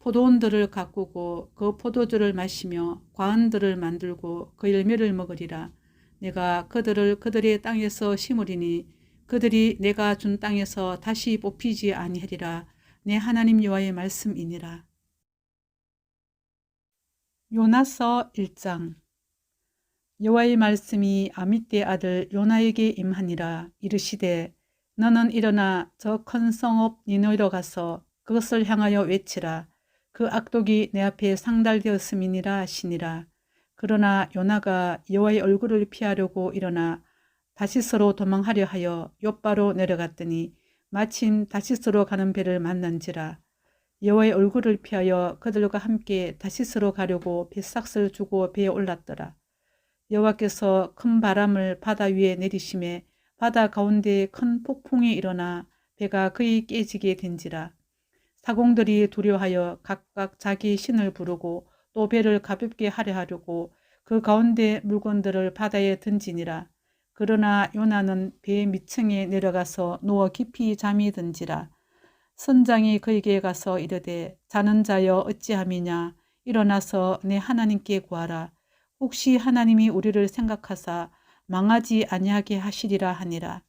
[SPEAKER 1] 포도원들을 가꾸고 그 포도주를 마시며 과은들을 만들고 그 열매를 먹으리라. 내가 그들을 그들의 땅에서 심으리니 그들이 내가 준 땅에서 다시 뽑히지 아니하리라. 내 하나님 여호와의 말씀이니라. 요나서 1장. 여호와의 말씀이 아미떼 아들 요나에게 임하니라. 이르시되 너는 일어나 저 큰 성읍 니느웨로 가서 그것을 향하여 외치라. 그 악독이 내 앞에 상달되었음이니라 하시니라. 그러나 요나가 여호와의 얼굴을 피하려고 일어나 다시스로 도망하려 하여 욥바로 내려갔더니 마침 다시스로 가는 배를 만난지라. 여호와의 얼굴을 피하여 그들과 함께 다시스로 가려고 뱃삭을 주고 배에 올랐더라. 여호와께서 큰 바람을 바다 위에 내리심에 바다 가운데 큰 폭풍이 일어나 배가 거의 깨지게 된지라. 사공들이 두려워하여 각각 자기 신을 부르고 또 배를 가볍게 하려 하려고 그 가운데 물건들을 바다에 던지니라. 그러나 요나는 배 밑층에 내려가서 누워 깊이 잠이 든지라. 선장이 그에게 가서 이르되 자는 자여 어찌함이냐. 일어나서 내 하나님께 구하라. 혹시 하나님이 우리를 생각하사 망하지 아니하게 하시리라 하니라.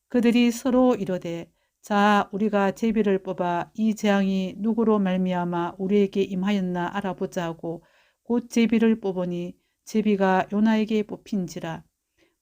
[SPEAKER 1] 그들이 서로 이르되 자 우리가 제비를 뽑아 이 재앙이 누구로 말미암아 우리에게 임하였나 알아보자 하고 곧 제비를 뽑으니 제비가 요나에게 뽑힌지라.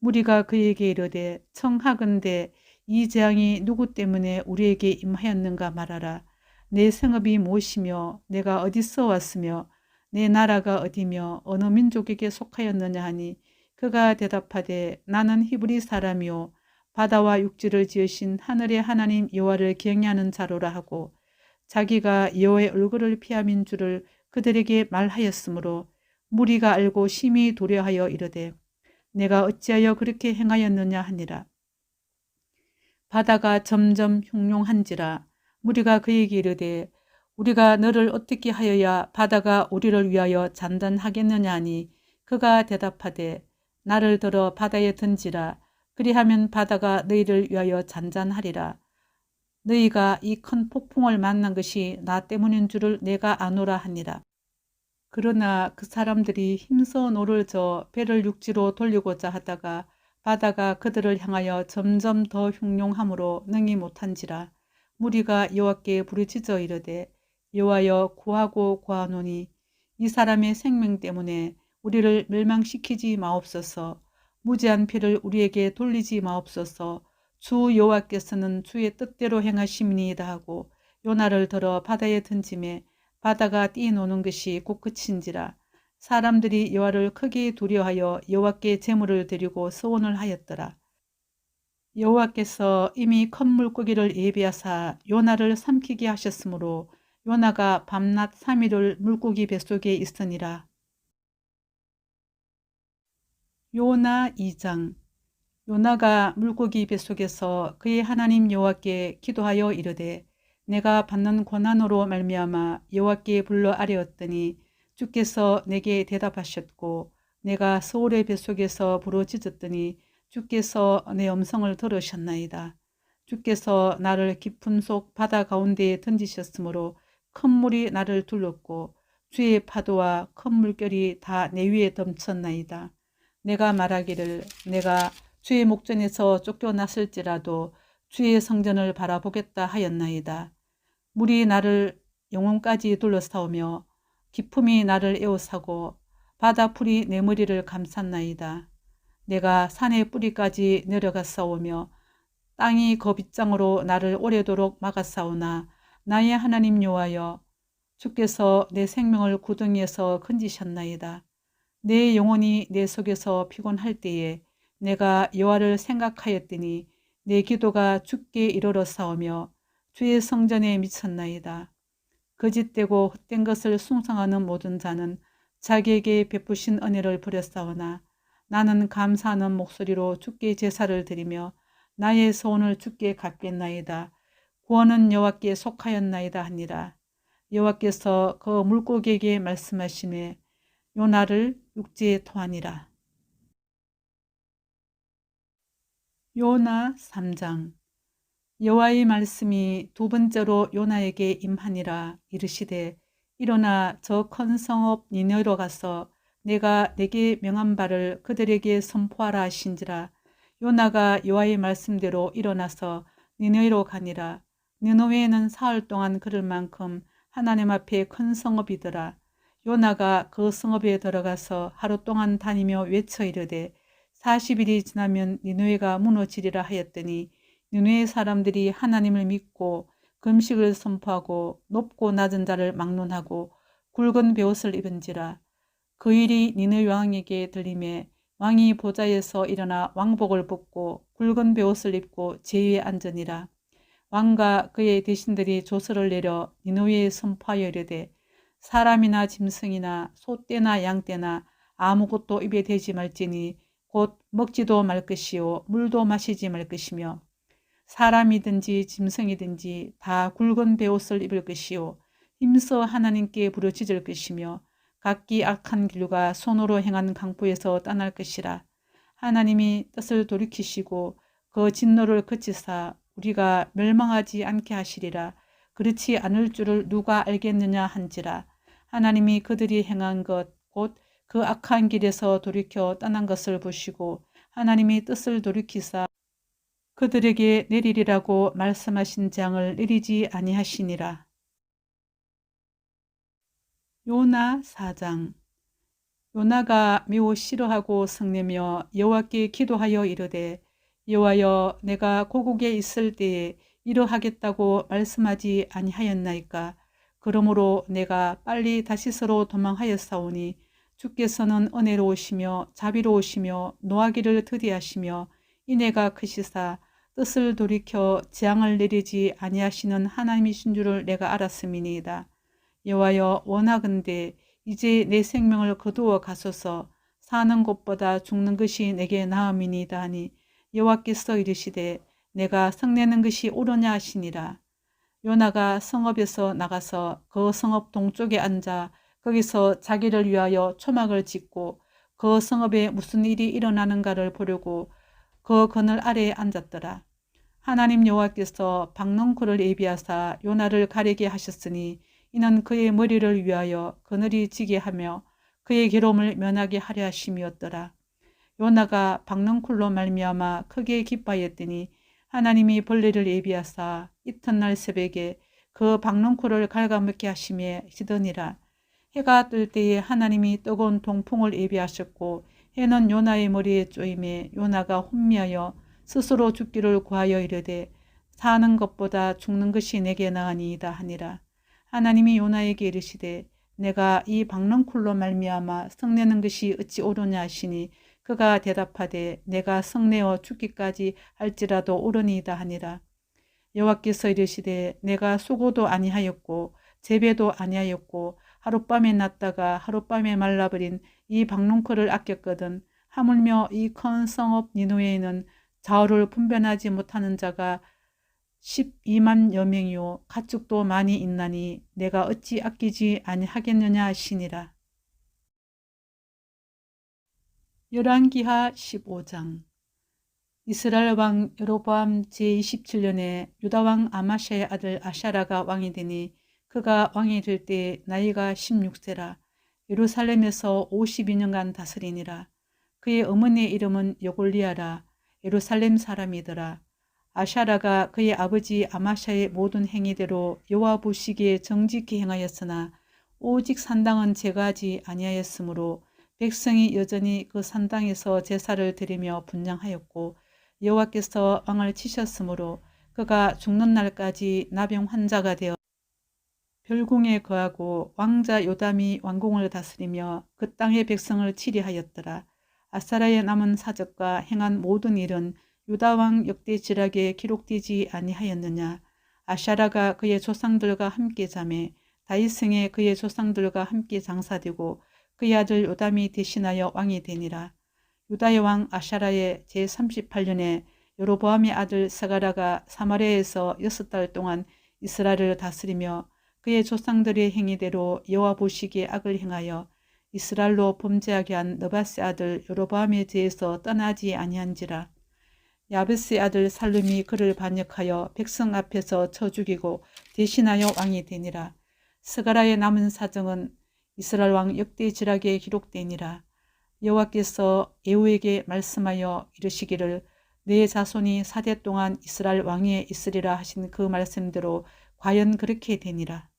[SPEAKER 1] 무리가 그에게 이르되 청하건대 이 재앙이 누구 때문에 우리에게 임하였는가 말하라. 내 성읍이 무엇이며 내가 어디서 왔으며 내 나라가 어디며 어느 민족에게 속하였느냐 하니 그가 대답하되 나는 히브리 사람이요 바다와 육지를 지으신 하늘의 하나님 여호와를 경외하는 자로라 하고 자기가 여호와의 얼굴을 피함인 줄을 그들에게 말하였으므로 무리가 알고 심히 도려하여 이르되 내가 어찌하여 그렇게 행하였느냐 하니라. 바다가 점점 흉룡한지라 무리가 그에게 이르되 우리가 너를 어떻게 하여야 바다가 우리를 위하여 잔잔하겠느냐 하니 그가 대답하되 나를 들어 바다에 던지라. 그리하면 바다가 너희를 위하여 잔잔하리라. 너희가 이 큰 폭풍을 만난 것이 나 때문인 줄을 내가 아노라 하니라. 그러나 그 사람들이 힘써 노를 저 배를 육지로 돌리고자 하다가 바다가 그들을 향하여 점점 더 흉룡함으로 능히 못한지라. 무리가 여호와께 부르짖어 이르되 여호와여 구하고 구하노니 이 사람의 생명 때문에 우리를 멸망시키지 마옵소서. 무지한 피를 우리에게 돌리지 마옵소서. 주 여호와께서는 주의 뜻대로 행하심이니이다 하고 요나를 들어 바다에 던짐에 바다가 뛰노는 것이 곧 그친지라. 사람들이 여호와를 크게 두려하여 여호와께 제물을 드리고 서원을 하였더라. 여호와께서 이미 큰 물고기를 예비하사 요나를 삼키게 하셨으므로 요나가 밤낮 3일을 물고기 뱃속에 있으니라. 요나 2장. 요나가 물고기 뱃속에서 그의 하나님 여호와께 기도하여 이르되 내가 받는 고난으로 말미암아 여호와께 불러 아뢰었더니 주께서 내게 대답하셨고 내가 서울의 뱃속에서 부르짖었더니 주께서 내 음성을 들으셨나이다. 주께서 나를 깊은 속 바다 가운데에 던지셨으므로 큰 물이 나를 둘렀고 주의 파도와 큰 물결이 다 내 위에 덮쳤나이다. 내가 말하기를 내가 주의 목전에서 쫓겨났을지라도 주의 성전을 바라보겠다 하였나이다. 물이 나를 영혼까지 둘러싸우며 기품이 나를 에워싸고 바다풀이 내 머리를 감쌌나이다. 내가 산의 뿌리까지 내려갔사오며 땅이 거빗장으로 나를 오래도록 막았사오나 나의 하나님 여호와여 주께서 내 생명을 구덩이에서 건지셨나이다. 내 영혼이 내 속에서 피곤할 때에 내가 여호와를 생각하였더니 내 기도가 주께 이르렀사오며 주의 성전에 미쳤나이다. 거짓되고 헛된 것을 숭상하는 모든 자는 자기에게 베푸신 은혜를 버렸사오나 나는 감사하는 목소리로 주께 제사를 드리며 나의 소원을 주께 갚겠나이다. 구원은 여호와께 속하였나이다 하니라. 여호와께서 그 물고기에게 말씀하시매 요나를 육지에 토하니라. 요나 3장. 여호와의 말씀이 두 번째로 요나에게 임하니라. 이르시되 일어나 저 큰 성읍 니느웨로 가서 내가 내게 명한 바를 그들에게 선포하라 하신지라. 요나가 여호와의 말씀대로 일어나서 니느웨로 가니라. 니느웨는 사흘 동안 걸을 만큼 하나님 앞에 큰 성읍이더라. 요나가 그 성읍에 들어가서 하루 동안 다니며 외쳐 이르되 40일이 지나면 니느웨가 무너지리라 하였더니 니느웨 사람들이 하나님을 믿고 금식을 선포하고 높고 낮은 자를 막론하고 굵은 베옷을 입은지라. 그 일이 니느웨 왕에게 들림에 왕이 보좌에서 일어나 왕복을 벗고 굵은 베옷을 입고 제위에 앉으니라. 왕과 그의 대신들이 조서를 내려 니느웨에 선포하여 이르되 사람이나 짐승이나 소떼나 양떼나 아무것도 입에 대지 말지니 곧 먹지도 말 것이요 물도 마시지 말 것이며 사람이든지 짐승이든지 다 굵은 베옷을 입을 것이요 힘써 하나님께 부르짖을 것이며 각기 악한 길과 손으로 행한 강포에서 떠날 것이라. 하나님이 뜻을 돌이키시고 그 진노를 그치사 우리가 멸망하지 않게 하시리라. 그렇지 않을 줄을 누가 알겠느냐 한지라. 하나님이 그들이 행한 것 곧 그 악한 길에서 돌이켜 떠난 것을 보시고 하나님이 뜻을 돌이키사 그들에게 내리리라고 말씀하신 장을 내리지 아니하시니라. 요나 4장. 요나가 매우 싫어하고 성내며 여호와께 기도하여 이르되 여호와여 내가 고국에 있을 때에 이러하겠다고 말씀하지 아니하였나이까. 그러므로 내가 빨리 다시스로 도망하였사오니 주께서는 은혜로우시며 자비로우시며 노하기를 더디하시며 인애가 크시사 뜻을 돌이켜 재앙을 내리지 아니하시는 하나님이신 줄을 내가 알았음이니이다. 여호와여 원하건대 이제 내 생명을 거두어 가소서. 사는 것보다 죽는 것이 내게 나음이니이다 하니 여호와께서 이르시되 내가 성내는 것이 옳으냐 하시니라. 요나가 성읍에서 나가서 그 성읍 동쪽에 앉아 거기서 자기를 위하여 초막을 짓고 그 성읍에 무슨 일이 일어나는가를 보려고 그 그늘 아래에 앉았더라. 하나님 여호와께서 박넝쿨을 예비하사 요나를 가리게 하셨으니 이는 그의 머리를 위하여 그늘이 지게 하며 그의 괴로움을 면하게 하려 하심이었더라. 요나가 박넝쿨로 말미암아 크게 기뻐하였더니 하나님이 벌레를 예비하사 이튿날 새벽에 그 박넝쿨을 갉아먹게 하심에 시더니라. 해가 뜰 때에 하나님이 뜨거운 동풍을 예비하셨고 해는 요나의 머리에 쪼임에 요나가 혼미하여 스스로 죽기를 구하여 이르되 사는 것보다 죽는 것이 내게 나으니이다 하니라. 하나님이 요나에게 이르시되 내가 이 박넝쿨로 말미암아 성내는 것이 어찌 옳으냐 하시니 그가 대답하되 내가 성내어 죽기까지 할지라도 옳으니이다 하니라. 여호와께서 이르시되 내가 수고도 아니하였고 재배도 아니하였고 하룻밤에 났다가 하룻밤에 말라버린 이 박농쿨을 아꼈거든. 하물며 이 큰 성읍 니누에는 좌우를 분별하지 못하는 자가 12만여 명이요 가축도 많이 있나니 내가 어찌 아끼지 아니하겠느냐 하시니라. 열왕기하 15장. 이스라엘 왕 여로보암 제27년에 유다왕 아마샤의 아들 아샤라가 왕이 되니 그가 왕이 될 때 나이가 16세라. 예루살렘에서 52년간 다스리니라. 그의 어머니의 이름은 여골리아라. 예루살렘 사람이더라. 아샤라가 그의 아버지 아마샤의 모든 행위대로 여호와 보시기에 정직히 행하였으나 오직 산당은 제거하지 아니하였으므로 백성이 여전히 그 산당에서 제사를 드리며 분향하였고 여호와께서 왕을 치셨으므로 그가 죽는 날까지 나병 환자가 되어 별궁에 거하고 왕자 요담이 왕궁을 다스리며 그 땅의 백성을 치리하였더라. 아사라의 남은 사적과 행한 모든 일은 유다왕 역대 지략에 기록되지 아니하였느냐. 아샤라가 그의 조상들과 함께 자매 다윗성에 그의 조상들과 함께 장사되고 그의 아들 요담이 대신하여 왕이 되니라. 유다의 왕 아샤라의 제38년에 여로보암의 아들 스가랴가 사마리아에서 6달 동안 이스라엘을 다스리며 그의 조상들의 행위대로 여호와 보시기에 악을 행하여 이스라엘로 범죄하게 한 느바스의 아들 여로보암에 대해서 떠나지 아니한지라. 야베스의 아들 살룸이 그를 반역하여 백성 앞에서 쳐 죽이고 대신하여 왕이 되니라. 스가랴의 남은 사정은 이스라엘 왕 역대 지략에 기록되니라. 여호와께서 예후에게 말씀하여 이르시기를 내 자손이 4대 동안 이스라엘 왕위에 있으리라 하신 그 말씀대로 과연 그렇게 되니라.